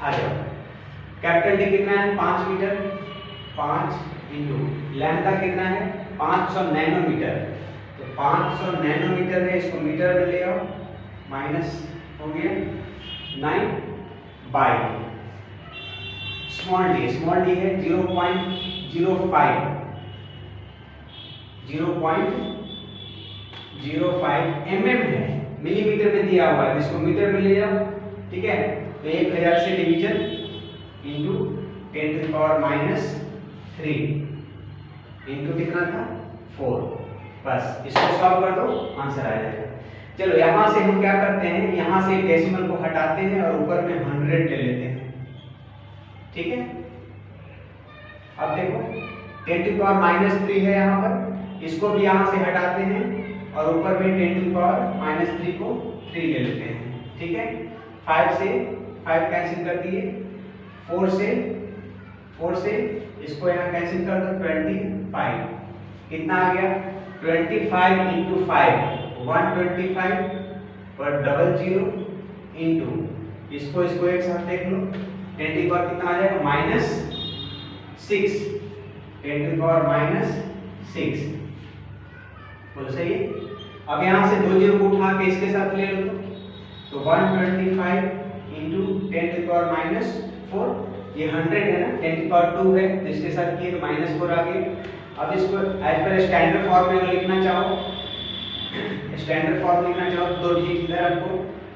आ जाओ, कैपिटल D कितना है 5 मीटर, 5 इंटू लैम्डा कितना है 500 नैनोमीटर, तो 500 नैनोमीटर है, इसको मीटर में ले आओ, माइनस हो गया 9 बाई स्मॉल d है 0.05 mm है, मिलीमीटर में दिया हुआ है, इसको मीटर में ले जाओ, ठीक है। तो 1000 से division into 10 to the power minus 3 into कितना था 4, बस इसको सॉल्व कर दो आंसर आ जाएगा। चलो यहाँ से हम क्या करते हैं, यहाँ से डेसिमल को हटाते हैं और ऊपर में 100 ले लेते हैं, ठीक है। अब देखो 10 टू द पावर माइनस 3 है यहाँ पर, इसको भी यहाँ से हटाते हैं और ऊपर में 10 टू द पावर माइनस 3 को 3 ले लेते हैं, ठीक है। 5 से 5 कैंसिल कर दिए, 4 से इसको यहाँ कैंसिल कर दो 25, कितना आ गया 25 इंटू 5 125 पर 00 इंटू इसको एक साथ देख लो, 10 की पावर कितना आ जाएगा -6, 10 की पावर -6, बोलो सही है। अब यहाँ से 2 जीरो को उठा के इसके साथ ले लो तो 125 इंटू 10 की पावर -4, ये 100 है ना, 10 की पावर 2 है तो इसके साथ किए तो -4 आ गए। अब इसको एज पर स्टैंडर्ड फॉर्म में लिखना चाहो, स्टैंडर्ड फॉर्म लिखना चाहो तो 2 डिजिट इधर आपको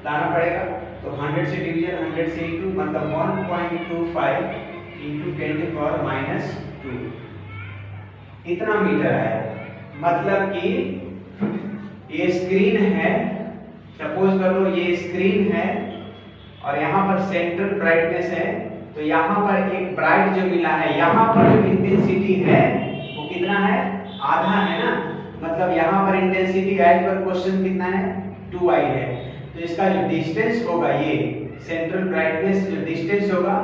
लाना पड़ेगा, तो 100 से डिवीजन 100 से इंटू मतलब 1.25 इंटू 10 की पावर -2, इतना मीटर आया। मतलब कि ये स्क्रीन है, सपोज कर लो ये स्क्रीन है और यहाँ पर सेंट्रल ब्राइटनेस है, तो यहाँ पर एक ब्राइट जो मिला है, यहाँ पर जो इंटेंसिटी है वो कितना है, आधा है ना, मतलब यहाँ पर इंटेंसिटी एज पर क्वेश्चन कितना है 2i है, तो इसका जो डिस्टेंस होगा, ये सेंट्रल ब्राइटनेस जो डिस्टेंस होगा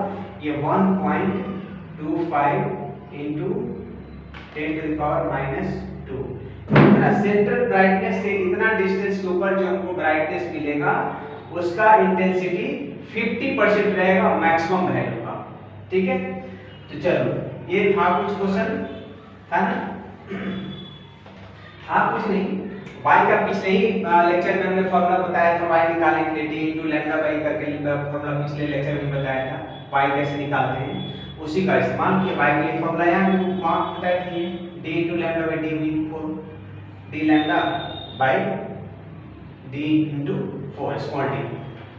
ये 1.25 इंटू 10 की पावर -2, इतना सेंट्रल ब्राइटनेस से इतना डिस्टेंस के ऊपर जो हमको ब्राइटनेस मिलेगा उसका इंटेंसिटी 50% रहेगा मैक्सिमम वैल्यू का, ठीक है। तो चलो ये था कुछ क्वेश्चन, था ना, था कुछ नहीं, y का पिछले ही लेक्चर में हमने फॉर्मूला बताया था, y निकालने के लिए d into लैम्डा y करके फॉर्मूला पिछले लेक्चर में बताया था, y कैसे निकालते हैं उसी का इस्तेमाल किया। y के लिए फॉर्मूला यहाँ मार्क बताया था, d into lambda by d into 4, d lambda by d into 4 small d,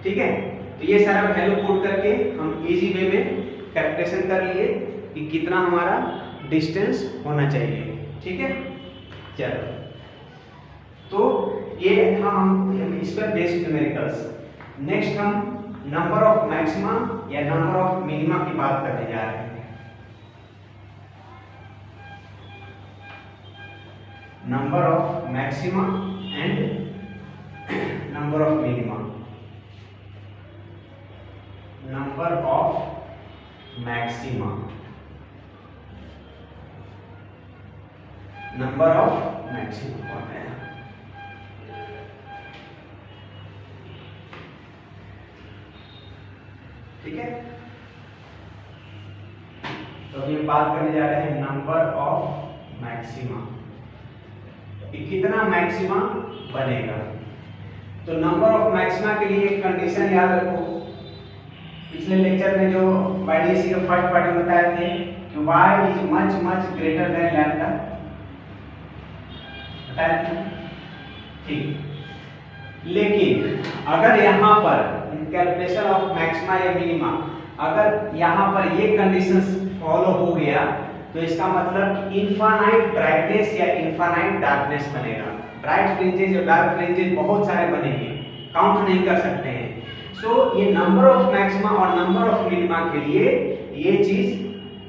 ठीक है। तो ये सारा वैल्यू पुट करके हम इजी वे में कैलकुलेशन कर लिए कि कितना हमारा डिस्टेंस होना चाहिए, ठीक है। चलो तो ये था हम इस पर बेस्ड न्यूमेरिकल्स। नेक्स्ट हम नंबर ऑफ मैक्सिमा या नंबर ऑफ मिनिमा की बात करने जा रहे हैं। Number of maxima and number of minima. Number of maxima, number of maxima कौन है, ठीक है। तो हम ये बात करने जा रहे हैं नंबर ऑफ मैक्सिमा, कि कितना मैक्सिमा बनेगा। तो नंबर ऑफ मैक्सिमा के लिए एक कंडीशन याद रखो, पिछले लेक्चर में जो YDC का फर्स्ट पार्ट में बताए थे कि y is much greater than lambda, बताया था, ठीक। लेकिन अगर यहाँ पर कैलकुलेशन ऑफ मैक्सिमा या मिनिमा अगर यहाँ पर ये कंडीशंस फॉलो हो गया तो इसका मतलब इनफाइनाइट ब्राइटनेस या इनफाइनाइट डार्कनेस बनेगा। ब्राइट फ्रिंजेस और डार्क फ्रिंजेस बहुत सारे बनेंगे, काउंट नहीं कर सकते हैं। सो ये नंबर ऑफ मैक्सिमा और नंबर ऑफ मिनिमा के लिए ये चीज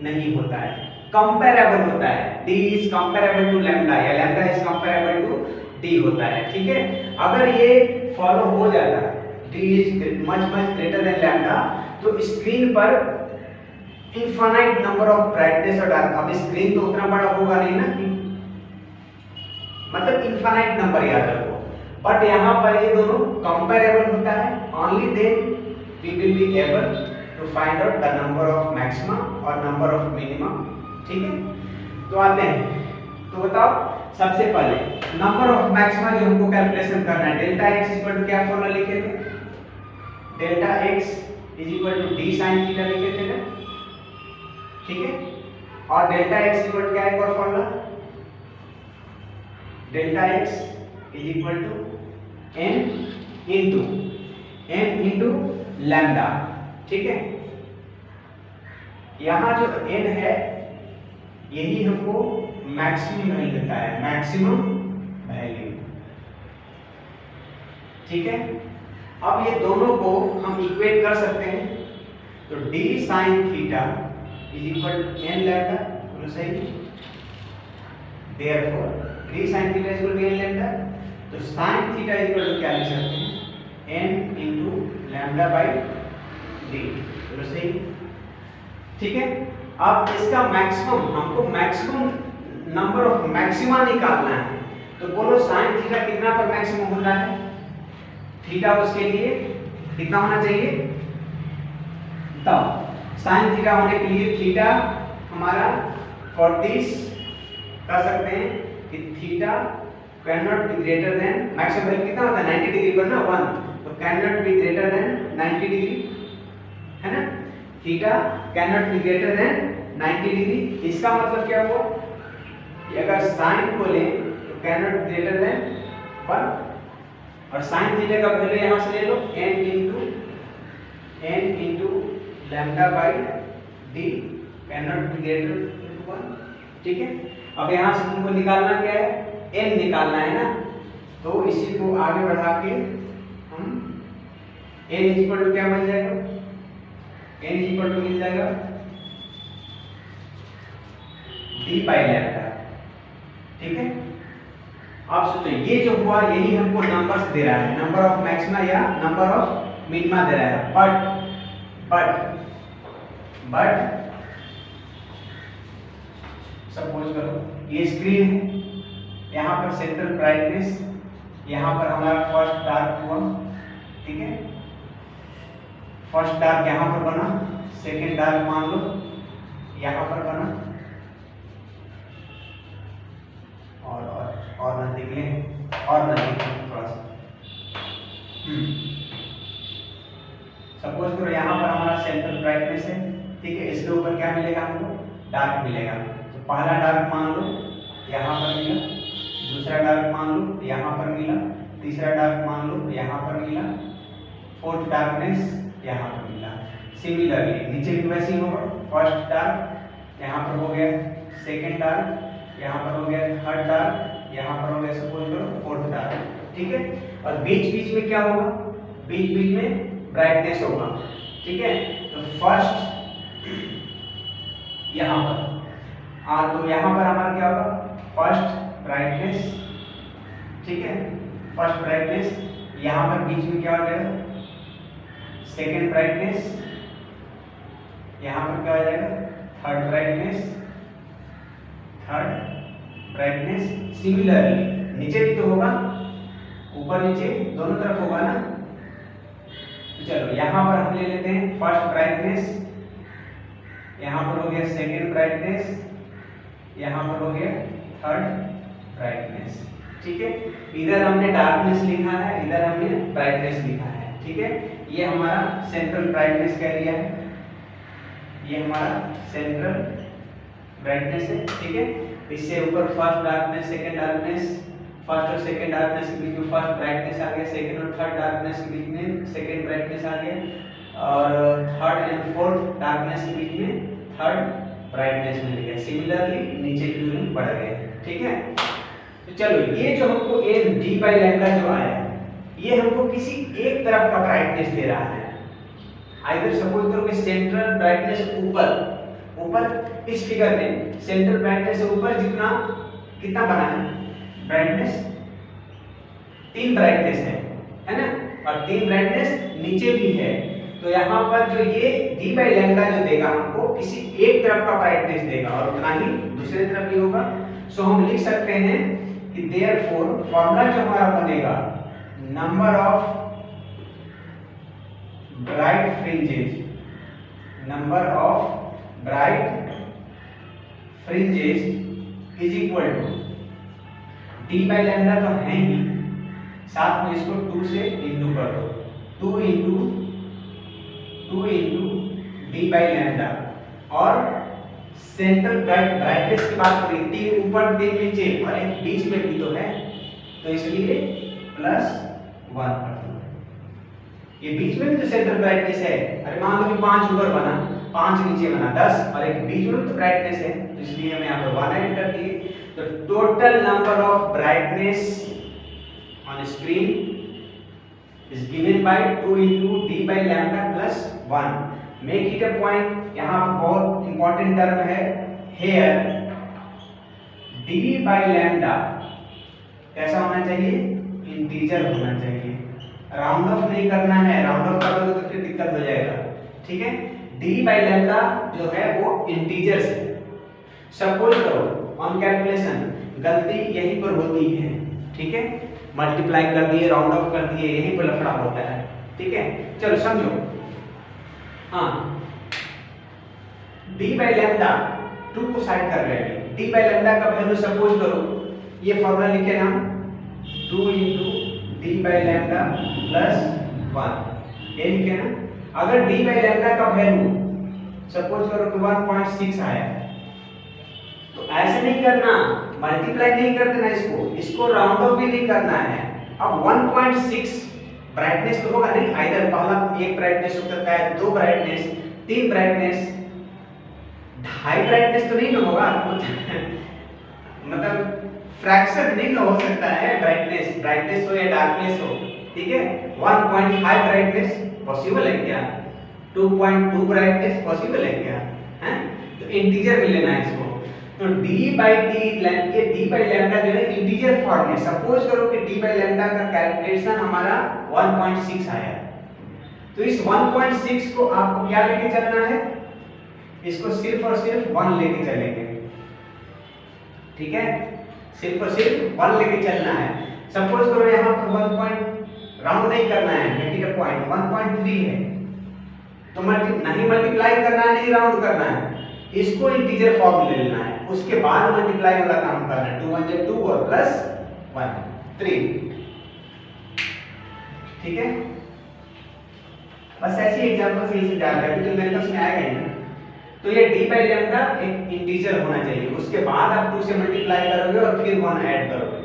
नहीं होता है, कंपेरेबल होता है। d is comparable to lambda या lambda is comparable to d होता है, ठीक है। अगर ये फॉलो हो जाता है d is much greater than lambda तो स्क्रीन पर इनफाइनाइट नंबर ऑफ ब्राइटनेस और डार्क, अब स्क्रीन तो उतना बड़ा होगा नहीं ना, कि मतलब इनफाइनाइट नंबर याद रखो, बट यहाँ पर ये दोनों कंपेरेबल होता है। Only then we will be able to find out the number of maxima और नंबर ऑफ मिनिमा, ठीक है। तो आते हैं, तो बताओ सबसे पहले नंबर ऑफ मैक्सिमा जो हमको कैलकुलेशन करना है, डेल्टा x इक्वल टू क्या फॉर्मूला लिखे थे, delta x is equal to d sin theta लिखे थे ना, ठीक है। और डेल्टा x इक्वल क्या है एक और formula, delta x is equal to n into lambda, ठीक है। यहाँ जो n है यही हमको मैक्सिमम वैल्यू देता है, मैक्सिमम वैल्यू, ठीक है। अब ये दोनों को हम इक्वेट कर सकते हैं, तो d sin theta is equal to n lambda, बोलो सही। Therefore d sin theta is equal to n lambda, तो sin theta is equal to क्या लिख सकते हैं, n into lambda by d, बोलो सही, ठीक है। अब इसका मैक्सिमम, हमको मैक्सिमम नंबर ऑफ मैक्सिमा निकालना है, तो बोलो sin थीटा कितना पर मैक्सिमम होता है, थीटा उसके लिए कितना होना चाहिए, तब साइन थीटा होने के लिए थीटा हमारा 40 कर सकते हैं कि theta can not be greater than, maximum value कितना होता है 90 डिग्री पर ना 1, तो can not be greater than 90 degree, है ना। Theta can not be greater than 90 degree, इसका मतलब क्या हुआ कि अगर साइन को लें तो can not be greater than 1, और साइन थीटा का वैल्यू यहां से ले लो n into lambda by d can not be greater than 1, ठीक है। अब यहां से तुमको निकालना क्या है, n निकालना है ना, तो इसी को आगे बढ़ा के हम n इक्वल टू क्या मिल जाएगा, n इक्वल टू मिल जाएगा d बाई लैम्डा, ठीक है। आप सोचो ये जो हुआ यही हमको नंबर्स दे रहा है, नंबर ऑफ मैक्सिमा या नंबर ऑफ मिनिमा दे रहा है, बट सपोज करो ये स्क्रीन है, यहाँ पर सेंट्रल ब्राइटनेस, यहाँ पर हमारा फर्स्ट डार्क हुआ, ठीक है, फर्स्ट डार्क यहाँ पर बना, सेकेंड डार्क मान लो यहाँ पर बना, और ना निकले, और ना निकले थोड़ा सा, सपोज करो यहाँ पर हमारा सेंट्रल ब्राइटनेस है, ठीक है, इसके ऊपर क्या मिलेगा हमको, डार्क मिलेगा। तो पहला डार्क मान लो यहाँ पर मिला, दूसरा डार्क मान लो यहाँ पर मिला, तीसरा डार्क मान लो यहाँ पर मिला, फोर्थ डार्कनेस यहाँ पर मिला। सिमिलरली नीचे भी वैसे ही होगा, फर्स्ट डार्क यहाँ पर हो गया, सेकेंड डार्क यहाँ पर हो गया, थर्ड डार्क यहाँ पर हो गया, सपोज करो फोर्थ डार्क, ठीक है। और बीच बीच में क्या होगा, बीच बीच में ब्राइटनेस होगा, ठीक है। तो फर्स्ट यहाँ पर तो यहाँ पर हमारा क्या होगा, फर्स्ट ब्राइटनेस, ठीक है, फर्स्ट ब्राइटनेस, यहाँ पर बीच में क्या हो जाएगा, सेकेंड ब्राइटनेस, यहाँ पर क्या हो जाएगा, third brightness, third brightness. Similarly नीचे भी तो होगा, ऊपर नीचे दोनों तरफ होगा ना। तो चलो यहाँ पर हम ले लेते हैं फर्स्ट ब्राइटनेस, यहाँ पर हो गया सेकेंड ब्राइटनेस, यहाँ पर हो गया थर्ड ब्राइटनेस, ठीक है। इधर हमने डार्कनेस लिखा है, इधर हमने ब्राइटनेस लिखा है, ठीक है। ये हमारा सेंट्रल ब्राइटनेस का एरिया है, ये हमारा सेंट्रल ब्राइटनेस है, ठीक है। इससे ऊपर first darkness, second darkness, first और सेकेंड डार्कनेस के बीच में फर्स्ट ब्राइटनेस आ गया, सेकेंड और थर्ड डार्कनेस के बीच में सेकेंड ब्राइटनेस आ गया, और थर्ड एंड फोर्थ डार्कनेस के बीच में थर्ड ब्राइटनेस मिल गया। सिमिलरली नीचे की दूरी बढ़ गए, ठीक है। तो चलो ये जो हमको ए डी बाई लैम्डा जो आया, ये हमको किसी एक तरफ का ब्राइटनेस दे रहा है। आइदर सपोज करो कि सेंट्रल ब्राइटनेस ऊपर इस फिगर में सेंट्रल ब्राइटनेस से ऊपर जितना कितना बना है ब्राइटनेस, 3 ब्राइटनेस है ना, और 3 ब्राइटनेस नीचे भी है। तो यहाँ पर जो ये डी बाई लैम्डा जो देगा हमको किसी एक तरफ का ब्राइटनेस देगा और उतना ही दूसरे तरफ भी होगा। सो हम लिख सकते हैं कि देयरफॉर फॉर्मूला जो हमारा बनेगा, number of bright fringes, number of bright fringes is equal to d by lambda तो है ही, साथ में इसको 2 से इंटू कर दो, 2 इंटू डी बाई लैम्डा, और सेंट्रल ब्राइटनेस की बात करें, 3 ऊपर 3 नीचे और एक बीच में भी तो है, तो इसलिए +1 कर दो। ये बीच में भी तो सेंट्रल ब्राइटनेस है, अरे मान लो कि 5 ऊपर बना, 5 नीचे बना, 10, और एक बीच में तो ब्राइटनेस है, तो इसलिए हम यहाँ पर 1 ऐड कर दिए। तो total number of brightness on screen is given by 2 into d by lambda plus 1। Make it a point, यहाँ पर बहुत इंपॉर्टेंट टर्म है हेयर, d by lambda कैसा होना चाहिए, इंटीजर होना चाहिए, राउंड ऑफ नहीं करना है, राउंड ऑफ करोगे तो फिर दिक्कत हो जाएगा, ठीक है। d by lambda जो है वो इंटीजर है। सपोज करो ऑन कैलकुलेशन गलती यहीं पर होती है, ठीक है, मल्टीप्लाई कर दिए, राउंड ऑफ कर दिए, यहीं पर लफड़ा होता है। ठीक है, चलो समझो। हाँ, d बाई लैम्डा 2 को साइड कर रहे हैं। d बाई लैम्डा का वैल्यू सपोज करो, ये फॉर्मूला लिखे ना हम 2 into D by lambda plus 1, ये लिखे ना। अगर d बाई लैम्डा का वैल्यू सपोज करो कि 1.6 आया, तो ऐसे नहीं करना, मल्टीप्लाई नहीं कर देना इसको राउंड ऑफ भी नहीं करना है। अब 1.6 ब्राइटनेस तो होगा नहीं, आइदर पहला एक ब्राइटनेस हो सकता है, 2 ब्राइटनेस, 3 ब्राइटनेस, 2.5 ब्राइटनेस तो नहीं ना होगा मतलब फ्रैक्शन नहीं ना हो सकता है, ब्राइटनेस हो या डार्कनेस हो, ठीक है। 1.5 ब्राइटनेस पॉसिबल है क्या? 2.2 ब्राइटनेस पॉसिबल है क्या? हैं? तो इंटीजर में लेना है इसको। तो d बाई टी, ये d बाई लैम्डा जो है इंटीजर फॉर्म में। सपोज करो कि d बाई लैम्डा का कैलकुलेशन हमारा 1.6 आया, तो इस 1.6 को आपको क्या लेके चलना है? इसको सिर्फ और सिर्फ 1 लेके चलेंगे, ठीक है, सिर्फ और सिर्फ 1 लेके चलना है। सपोज करो यहाँ पर 1 पॉइंट राउंड नहीं करना है, मेक इट अ पॉइंट 1.3 है, तो नहीं मल्टीप्लाई करना है, नहीं राउंड करना है, इसको इंटीजर फॉर्म में ले लेना है, उसके बाद मल्टीप्लाई वाला काम करना है। 2 1 2 और प्लस 1 3, ठीक है। बस ऐसी एग्जांपल से इसे याद रखिए, तो मेरे पास में आएगा ही ना। तो ये d बाई लैम्डा एक इंटीजर होना चाहिए, उसके बाद आप 2 से मल्टीप्लाई करोगे और फिर 1 ऐड करोगे।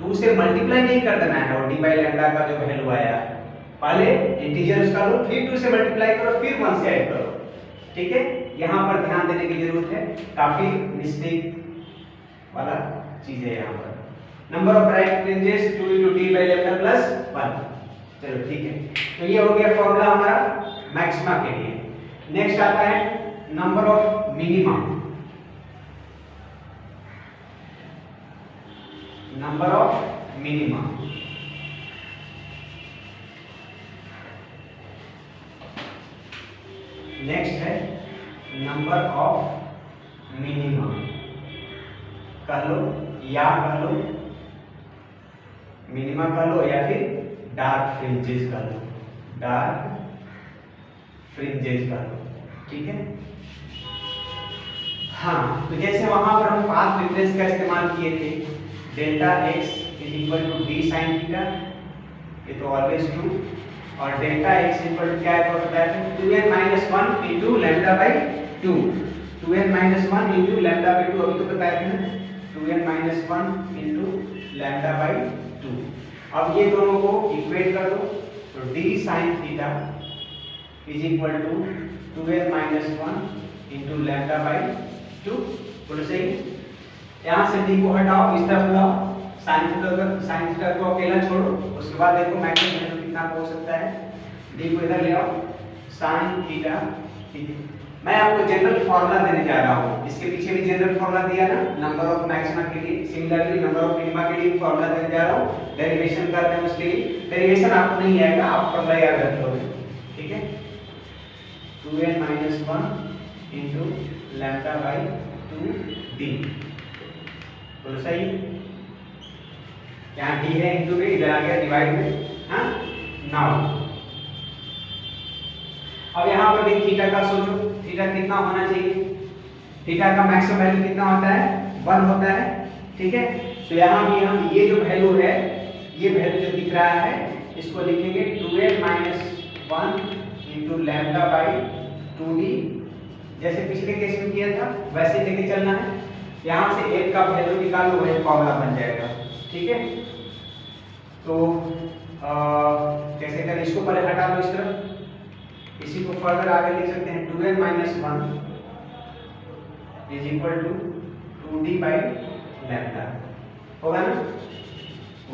2 से मल्टीप्लाई नहीं कर देना है, और d बाई लैम्डा का जो वैल्यू आया पहले इंटीजर उसका लो, फिर 2 से मल्टीप्लाई करो, फिर 1 से ऐड करो, ठीक है। यहाँ पर ध्यान देने की जरूरत है, काफी मिस्टेक वाला चीज है यहाँ पर। Number of bright fringes 2 into d by lambda plus 1, चलो ठीक है। तो ये हो गया फॉर्मूला हमारा मैक्सिमा के लिए। नेक्स्ट आता है number of minima. Number of minima, next है नंबर ऑफ मिनिमा। कह लो या कह लो, मिनिमा कह लो या फिर डार्क फ्रिंजेस कह लो, डार्क फ्रिंजेस कह लो, ठीक है। हाँ, तो जैसे वहां पर हम पाथ डिफरेंस का इस्तेमाल किए थे, delta x is equal to d sine theta, ये तो ऑलवेज ट्रू, और डेल्टा x इक्वल टू क्या होता है? 2n - 1 into lambda by 2, 2n - 1 into lambda by 2, अभी तो बताया था ना, 2n - 1 इनटू लैम्डा बाय 2। अब ये दोनों को इक्वेट कर दो, तो d sin theta is equal to 2n - 1 into lambda by 2, बोलो सही। यहाँ से d को हटाओ, इस तरफ लाओ, sin थीटा को अकेला छोड़ो, उसके बाद देखो मैक्सिमम वैल्यू कितना हो सकता है। d को इधर ले आओ, sin थीटा, ठीक है। मैं आपको जनरल फार्मूला देने जा रहा हूँ, इसके पीछे भी जनरल फार्मूला दिया ना नंबर ऑफ मैक्सिमा के लिए, सिमिलरली नंबर ऑफ मिनिमा के लिए फार्मूला देने जा रहा हूँ। डेरिवेशन करते हैं, उसके लिए डेरिवेशन आपको नहीं आएगा, आप फार्मूला याद रख लोगे, ठीक है। 2n - 1 into lambda bye 2d, बोलो सही। यहाँ d है इनटू में, इधर आ गया डिवाइड में, हाँ। नाउ अब यहाँ पर भी थीटा का सोचो, थीटा कितना होना चाहिए? थीटा का मैक्सिमम वैल्यू कितना होता है? 1 होता है, ठीक है। तो यहाँ भी हम ये जो वैल्यू है, ये वैल्यू जो दिख रहा है, इसको लिखेंगे 2n - 1 into lambda bye 2d, जैसे पिछले केस में किया था वैसे लेके चलना है। यहाँ से एक का वैल्यू निकालो, वही फॉर्मूला बन जाएगा, ठीक है। तो कैसे करें? इसको पहले हटा लो इस तरफ, इसी को फर्दर आगे लिख सकते हैं 2n - 1 is equal to 2d by lambda, होगा ना।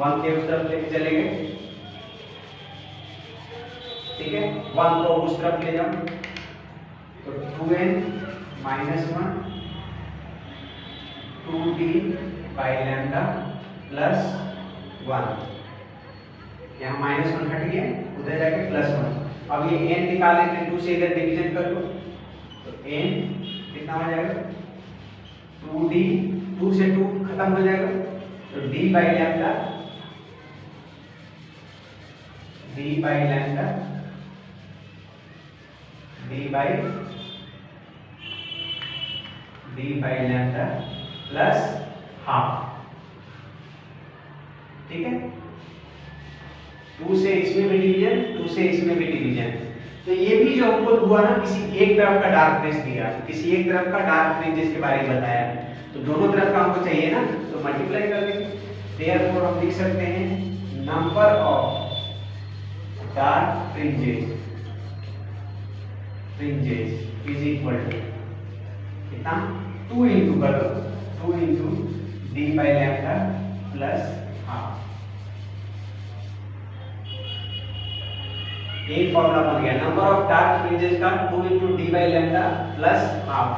1 के उस तरफ लेके चलेंगे, ठीक है। 1 को उस तरफ ले जाओ, तो 2n - 1 2d by lambda plus 1, यहाँ -1 हट गया, उधर जाके +1। अब ये n निकालने के लिए 2 से इधर डिवीजन कर लो, तो n कितना हो जाएगा? 2d, 2 से 2 खत्म हो जाएगा, तो d by lambda D by lambda plus half, ठीक है। 2 से इसमें भी डिवीजन, 2 से इसमें भी डिवीजन। तो ये भी जो हमको हुआ ना, किसी एक तरफ का डार्कनेस दिया, किसी एक तरफ का डार्क फ्रिंजेस के बारे में बताया, तो दोनों तरफ का हमको चाहिए ना, तो मल्टीप्लाई कर देंगे। देयरफॉर हम लिख सकते हैं number of dark fringes is equal to कितना, 2 इंटू कर दो, 2 into D by lambda plus half. एक फॉर्मूला बन गया नंबर ऑफ डार्क फ्रिंजेस का, 2 into D by lambda plus half.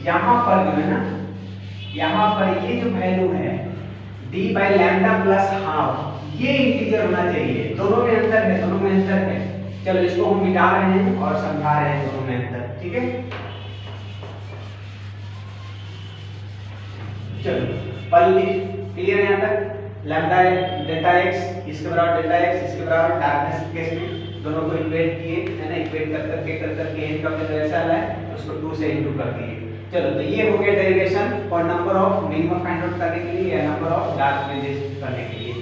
यहाँ पर जो है ना, यहाँ पर ये जो वैल्यू है D by lambda plus half, ये इंटीजर होना चाहिए। दोनों में अंतर है, दोनों में अंतर है। चलो इसको हम मिटा रहे हैं और समझा रहे हैं दोनों में अंतर, ठीक है। चलो पहले क्लियर है यहाँ तक। लैम्डा डेल्टा एक्स इसके बराबर डेल्टा एक्स, इसके बराबर डार्कनेस के केस में दोनों को इक्वेट किए, है ना। इक्वेट कर करके n का वैल्यू ऐसा आया है, उसको 2 से इंटू कर दिए। चलो तो ये हो गया डेरिवेशन और number of minimum find out करने के लिए या नंबर ऑफ डार्क फ्रिंजेस करने के लिए।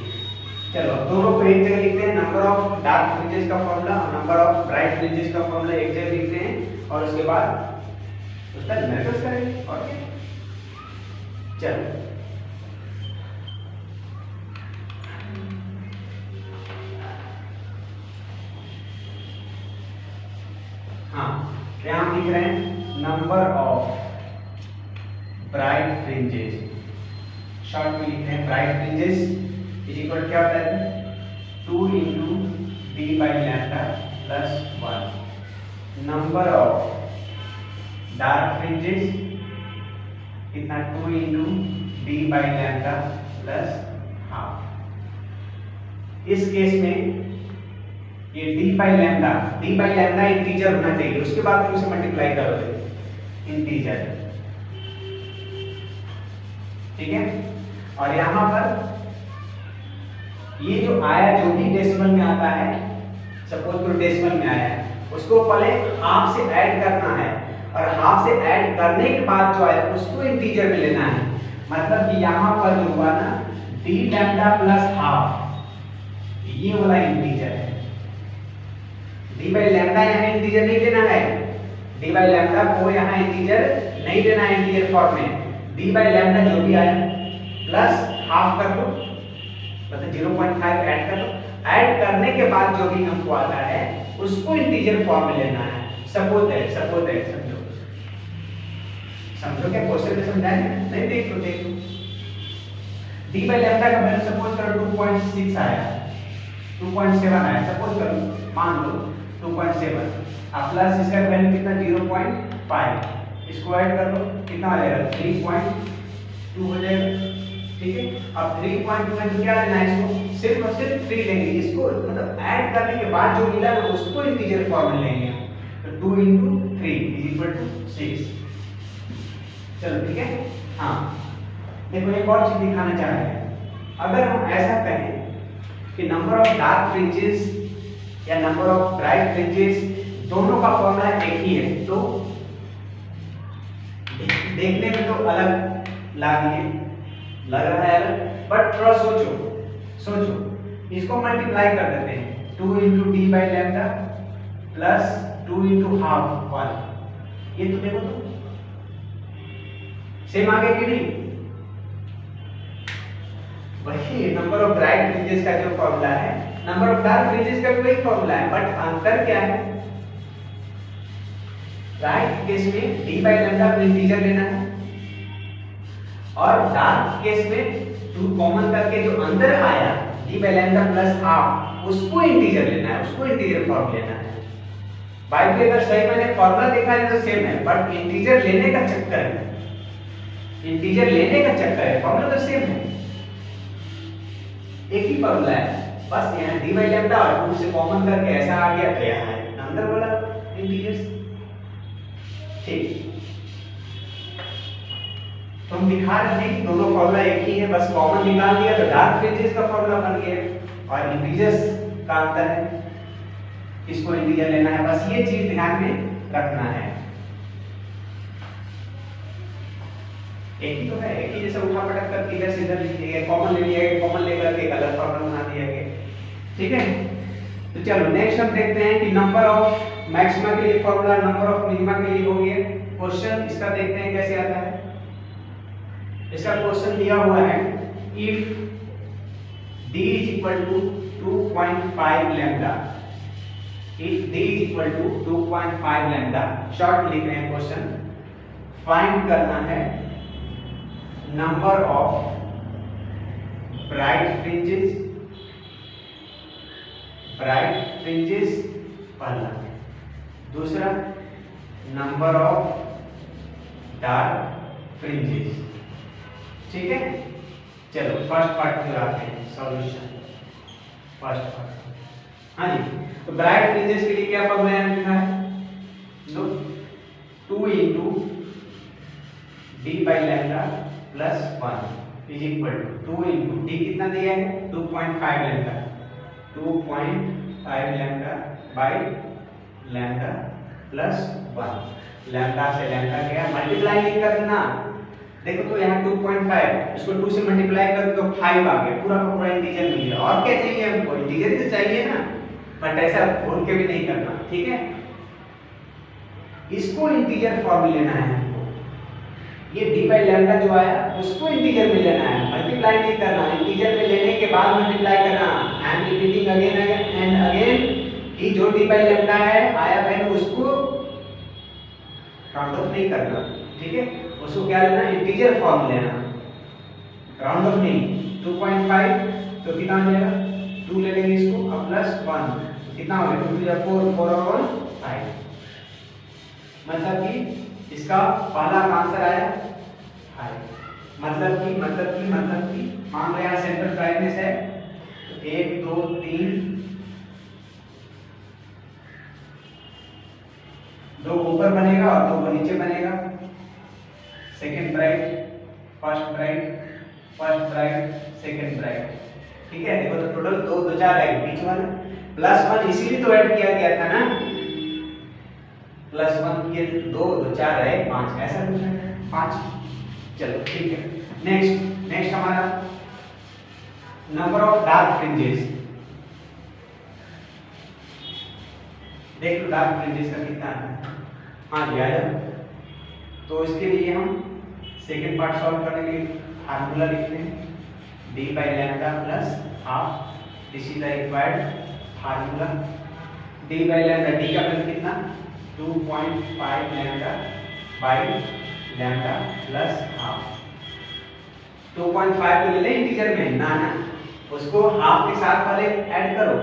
चलो दोनों को एक जगह लिखते हैं, नंबर ऑफ डार्क फ्रिंजेस का फॉर्मूला और नंबर ऑफ ब्राइट फ्रिंजेस का फॉर्मूला एक जगह लिखते हैं और उसके बाद उसका न्यूमेरिकल्स करेंगे। और चलो हाँ, यहाँ हम लिख रहे हैं number of bright fringes, short में लिख रहे हैं ब्राइट फ्रिंजेस इज इक्वल क्या होता है, 2 into D by lambda plus 1। Number of dark fringes कितना, 2 into D by lambda plus half. इस केस में ये डी बाई लैम्डा इंटीजर होना चाहिए, उसके बाद फिर उसे मल्टीप्लाई करोगे इंटीजर, ठीक है। और यहां पर ये जो आया, जो भी डेसिमल में आता है, सपोज तो डेसिमल में आया है, उसको पहले हाफ से ऐड करना है और हाफ से ऐड करने के बाद जो आया उसको इंटीजर में लेना है। मतलब कि यहां पर जो हुआ ना डी लैम्डा प्लस हाफ, ये वाला इंटीजर है। डी बाई लैम्डा यहाँ इंटीजर नहीं लेना है, डी बाई लैम्डा को यहाँ इंटीजर नहीं लेना है इंटीजर फॉर्म में। डी बाई लैम्डा जो भी आया प्लस हाफ कर दो, मतलब 0.5 ऐड कर दो। ऐड करने के बाद जो भी हमको आता है उसको इंटीजर फॉर्म में लेना है। सपोज दैट समझो क्या क्वेश्चन में समझाए नहीं, देख लो। डी बाई लैम्डा का वैल्यू सपोज करो 2.6 आया, 2.7 आया, सपोज करो, मान लो 2.7 अब प्लस इसका वैल्यू कितना 0.5, इसको ऐड कर लो कितना आ जाएगा 3.2 हो जाएगा, ठीक है। अब 3.2 में क्या लेना है, इसको सिर्फ और सिर्फ 3 लेंगे, इसको मतलब ऐड करने के बाद जो मिला ना उसको इंटीजर फॉर्म में लेंगे। तो 2 into 3 = 6। चलो ठीक है। हाँ देखो एक और चीज दिखाना चाह रहे हैं। अगर हम ऐसा कहें कि नंबर ऑफ डार्क फ्रिंजेस या नंबर ऑफ ब्राइट फ्रिंजेस दोनों का फॉर्मूला एक ही है, तो देखने में तो अलग लग रहा है अलग, बट थोड़ा सोचो इसको मल्टीप्लाई कर देते हैं। 2 into d by lambda plus 2 into half 1, ये तो देखो तो सेम आ गया कि नहीं। वही नंबर ऑफ ब्राइट फ्रिंजेस का जो फॉर्मूला है, नंबर ऑफ डार्क फ्रिंजेस का भी वही फॉर्मूला है, बट अंतर क्या है, ब्राइट केस में d by lambda को इंटीजर लेना है और डार्क केस में 2 कॉमन करके जो अंदर आया d by lambda plus half उसको इंटीजर लेना है, उसको इंटीजर फॉर्म लेना है। बाय द वे अगर सही मैंने फॉर्मूला देखा है तो सेम है, बट इंटीजर लेने का चक्कर है, फॉर्मूला तो सेम है, एक ही फॉर्मूला है, बस यहाँ d by lambda और 2 से कॉमन करके ऐसा आ गया तो यहाँ है अंदर वाला इंटीजर्स, ठीक। तो हम दिखा रहे थे कि दोनों फॉर्मूला एक ही है, बस कॉमन निकाल दिया तो डार्क फ्रिंजेस का फॉर्मूला बन गया और इंटीजर्स का अंतर है, इसको इंटीजर लेना है, बस ये चीज ध्यान में रखना है। एक ही तो है, एक ही जैसे उठा पटक कर इधर से इधर लिख दिया, कॉमन ले लिया, कॉमन लेकर के अलग फॉर्मूला बना दिया गया। ठीक है, तो चलो नेक्स्ट हम देखते हैं कि नंबर ऑफ मैक्सिमा के लिए फॉर्मूला, नंबर ऑफ मिनिमा के लिए हो गया क्वेश्चन। इसका देखते हैं कैसे आता है। इसका क्वेश्चन दिया हुआ है if d is equal to 2.5 lambda, if d is equal to 2.5 lambda, short लिख रहे हैं क्वेश्चन, फाइंड करना है number of bright fringes, bright fringes पहला, दूसरा नंबर ऑफ डार्क फ्रिंजेस। ठीक है, चलो फर्स्ट पार्ट पे आते हैं, सॉल्यूशन फर्स्ट पार्ट। हाँ जी, तो ब्राइट फ्रिंजेस के लिए क्या फॉर्मूला लिखा है, लो 2 into d by lambda plus 1 is equal to 2 into d कितना दिया है 2.5 lambda, 2.5 lambda by lambda plus 1, lambda से lambda गया, मल्टीप्लाई नहीं करना। देखो तो यहाँ 2.5, इसको 2 से मल्टीप्लाई कर दो 5 आ गया, पूरा का पूरा इंटीजर मिल गया। और क्या चाहिए हमको, इंटीजर ही तो चाहिए ना, बट ऐसा भूल के भी नहीं करना। ठीक है, इसको इंटीजर फॉर्म लेना है हमको, ये d by lambda जो आया उसको इंटीजर में लेना है, मल्टीप्लाई नहीं करना। इंटीजर में लेने के बाद मल्टीप्लाई करना। I am repeating again and again कि जो d by lambda है आया बहन उसको राउंड ऑफ नहीं करना। ठीक है, उसको क्या लेना, इंटीजर फॉर्म लेना, राउंड ऑफ नहीं। 2.5 तो कितना हो जाएगा 2 ले लेंगे इसको, अब प्लस 1 कितना हो गया 2 to 4, 4 और 1 5। मतलब कि इसका पहला आंसर आया 5। मतलब कि मान लो यहाँ सेंटर ब्राइटनेस है तो 1 2 3 दो ऊपर बनेगा और दो नीचे बनेगा। Second bright, first bright, second bright. ठीक है, देखो तो टोटल 2 2 4 है, बीच वाला प्लस 1 इसीलिए तो ऐड किया गया था ना, प्लस 1 ये 2 2 4 है 5, ऐसा कुछ है 5। चलो ठीक है, नेक्स्ट हमारा नंबर ऑफ डार्क फ्रिंजेस। देख लो डार्क फ्रिंजेस का कितना है। हाँ जी आया, तो इसके लिए हम सेकेंड पार्ट सॉल्व करने के लिए फार्मूला लिखते हैं d by lambda plus half, this is the required formula. d by lambda, d का वैल्यू कितना 2.5 lambda by lambda plus half। 2.5 को ले ले इंटीजर में, ना उसको हाफ के साथ पहले ऐड करो,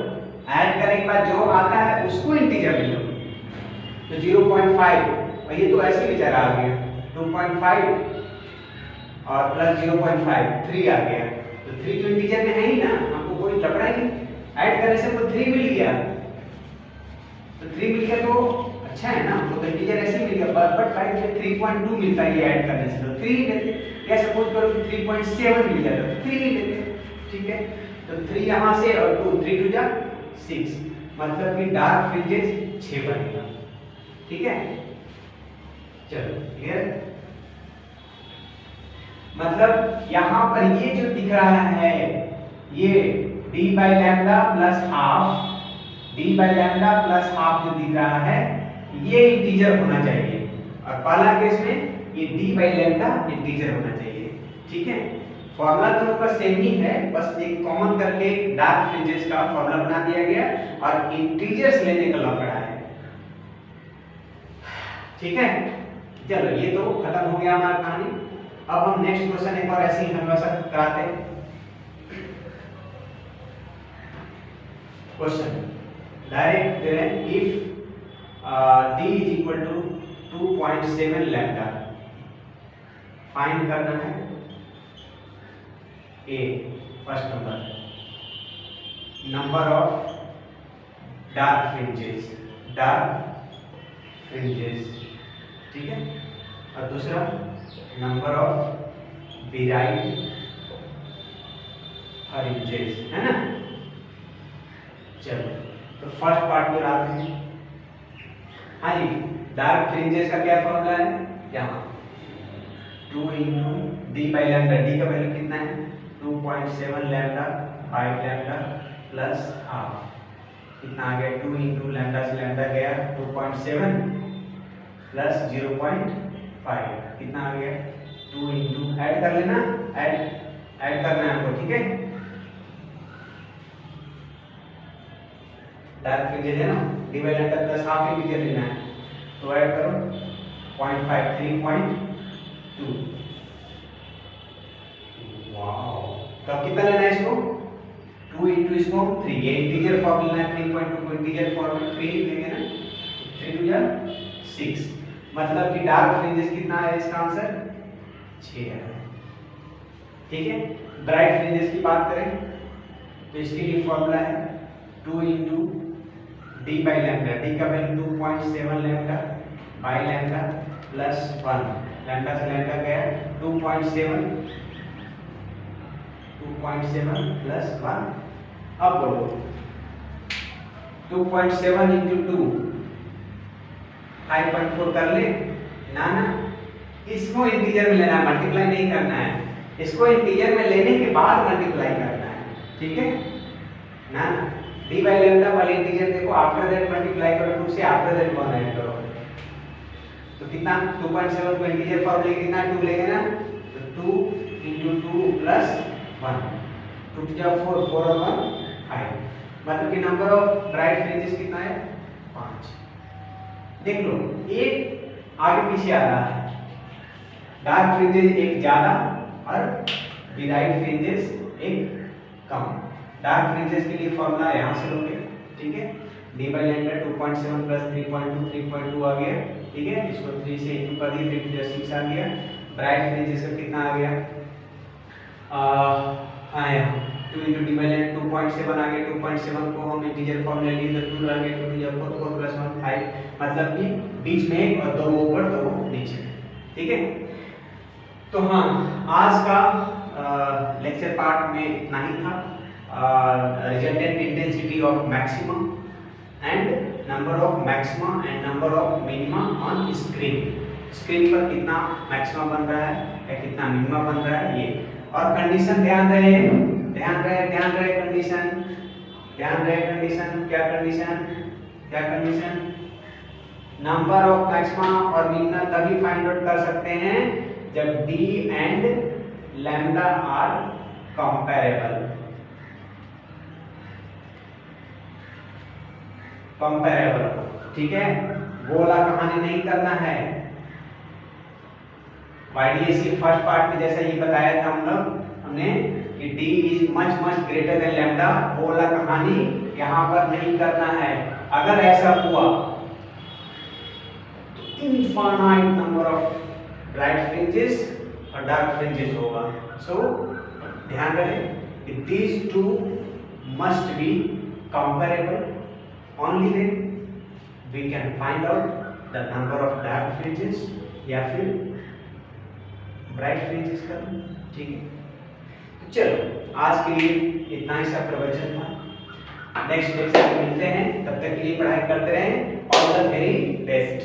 ऐड करने के बाद जो आता है उसको इंटीजर में लो, तो 0.5, और ये तो ऐसे बेचारा आ गया 2.5 और प्लस 0.5 3 आ गया, तो 3 तो इंटीजर में है ही ना, हमको कोई लफड़ा ही नहीं, ऐड करने से हमको 3 मिल गया, तो 3 मिल गया तो अच्छा है ना, हमको तो इंटीजर ऐसे ही मिल गया, बट 5 में 3.2 मिलता है ये ऐड करने से, तो 3 लेते, या सपोज करो कि 3.7 मिल जाता तो 3 ही लेते। ठीक है, तो 3 यहाँ से और 2 3 2 जा 6, मतलब कि डार्क फ्रिंजेस 6 बनेगा। ठीक है, चलो क्लियर। मतलब यहाँ पर ये जो दिख रहा है ये d by lambda plus half, d by lambda plus half जो दिख रहा है ये इंटीजर होना चाहिए, और पहला केस में ये d by lambda इंटीजर होना चाहिए। ठीक है, फॉर्मूला दोनों का सेम ही है, बस एक कॉमन करके डार्क फ्रिंजेस का फॉर्मूला बना दिया गया और इंटीजर्स लेने का लफड़ा है। ठीक है, चलो ये तो खत्म हो गया हमारा कहानी। अब हम नेक्स्ट क्वेश्चन एक और ऐसे ही हम वैसा कराते हैं। क्वेश्चन डायरेक्ट दे रहे हैं if d is equal to 2.7 lambda, find करना है a first number of dark fringes, ठीक है, और दूसरा नंबर ऑफ ब्राइट फ्रिंजेस, है ना। चलो तो फर्स्ट पार्ट पे आते हैं। हाँ जी, डार्क फ्रिंजेस का क्या फॉर्मूला है, यहाँ 2 into D by lambda, D का वैल्यू कितना है 2.7 लैम्डा 5 लैम्डा प्लस हाफ, कितना आ गया 2 इंटू लैम्डा से लैम्डा गया 2.7 प्लस 0.5, कितना आ गया 2 इंटू, ऐड कर लेना, ऐड करना है आपको, ठीक है। डार्क फ्रिंजेस है ना, D by lambda plus half integer लेना है, तो ऐड करो 0.5 3.2, वाओ। तो कितना लेना है इसको 2 इंटू इसको 3, ये इंटीजर फॉर्म लेना है, 3.2 को इंटीजर फॉर्म में 3 लेंगे ना, 3 टू जा 6, मतलब कि डार्क फ्रिंजेस कितना है इसका आंसर 6 है, ठीक है। ब्राइट फ्रिंजेस की बात करें तो इसके लिए फॉर्मूला है 2 into D by lambda, D का value 2.7 lambda by lambda plus 1, lambda से लैम्डा गया 2.7 प्लस 1, अब बोलो 2.7 इंटू 2 5.4 कर ले ना, इसको इंटीजर में लेना है, मल्टीप्लाई नहीं करना है, इसको इंटीजर में लेने के बाद मल्टीप्लाई करना है, ठीक है ना। डी बाई लैम्डा वाले इंटीजर देखो, आफ्टर दैट मल्टीप्लाई करो 2 से, आफ्टर दैट 1 ऐड करो, तो कितना 2.7 को इंटीजर फॉर्म लेके कितना 2 लेंगे ना, तो 2 इंटू 2 प्लस 1, 2 to 4, 4 और 1 5, मतलब कि नंबर ऑफ ब्राइट फ्रिंजेस कितना है 5। देख लो एक आगे पीछे आ रहा है, डार्क फ्रिंजेस एक ज्यादा और ब्राइट फ्रिंजेस एक कम। डार्क फ्रिंजेस के लिए फॉर्मूला यहाँ से लोगे, ठीक है, डी बाई लैम्डा 2.7 प्लस 3.2 आ गया, ठीक है, इसको 3 से इंटू कर दिए 3 to 6 आ गया। ब्राइट फ्रिंजेस का कितना आ गया, आया 2 इंटू डी बाई लैम्डा 2.7 आ गया, 2.7 को हम इंटीजर फॉर्म ले लिए तो 2 आ गया, 2 to 4 4 प्लस 1 5, मतलब कि बीच में एक और 2 ऊपर 2 नीचे, ठीक है। तो हाँ, आज का लेक्चर पार्ट में इतना ही था। Resultant intensity of maximum and number of maxima and number of minima on screen, screen पर कितना मैक्सिमा बन रहा है या कितना मिनिमा बन रहा है ये, और कंडीशन ध्यान रहे कंडीशन, क्या कंडीशन, नंबर ऑफ मैक्सिमा और मिनिमा तभी फाइंड आउट कर सकते हैं जब d and lambda are comparable, ठीक है। गोला कहानी नहीं करना है, YDS के फर्स्ट पार्ट में जैसा ये बताया था हमने कि D is much greater than lambda, गोला कहानी यहाँ पर नहीं करना है। अगर ऐसा हुआ तो infinite number of bright fringes और डार्क फ्रिंजेस होगा। सो ध्यान रहे कि these two must be comparable, only then we can find out the number of dark fringes या फिर ब्राइट फ्रिंजेस का, ठीक है। तो चलो आज के लिए इतना ही सा प्रवचन था, नेक्स्ट लेक्चर में मिलते हैं, तब तक के लिए पढ़ाई करते रहें, ऑल द वेरी बेस्ट।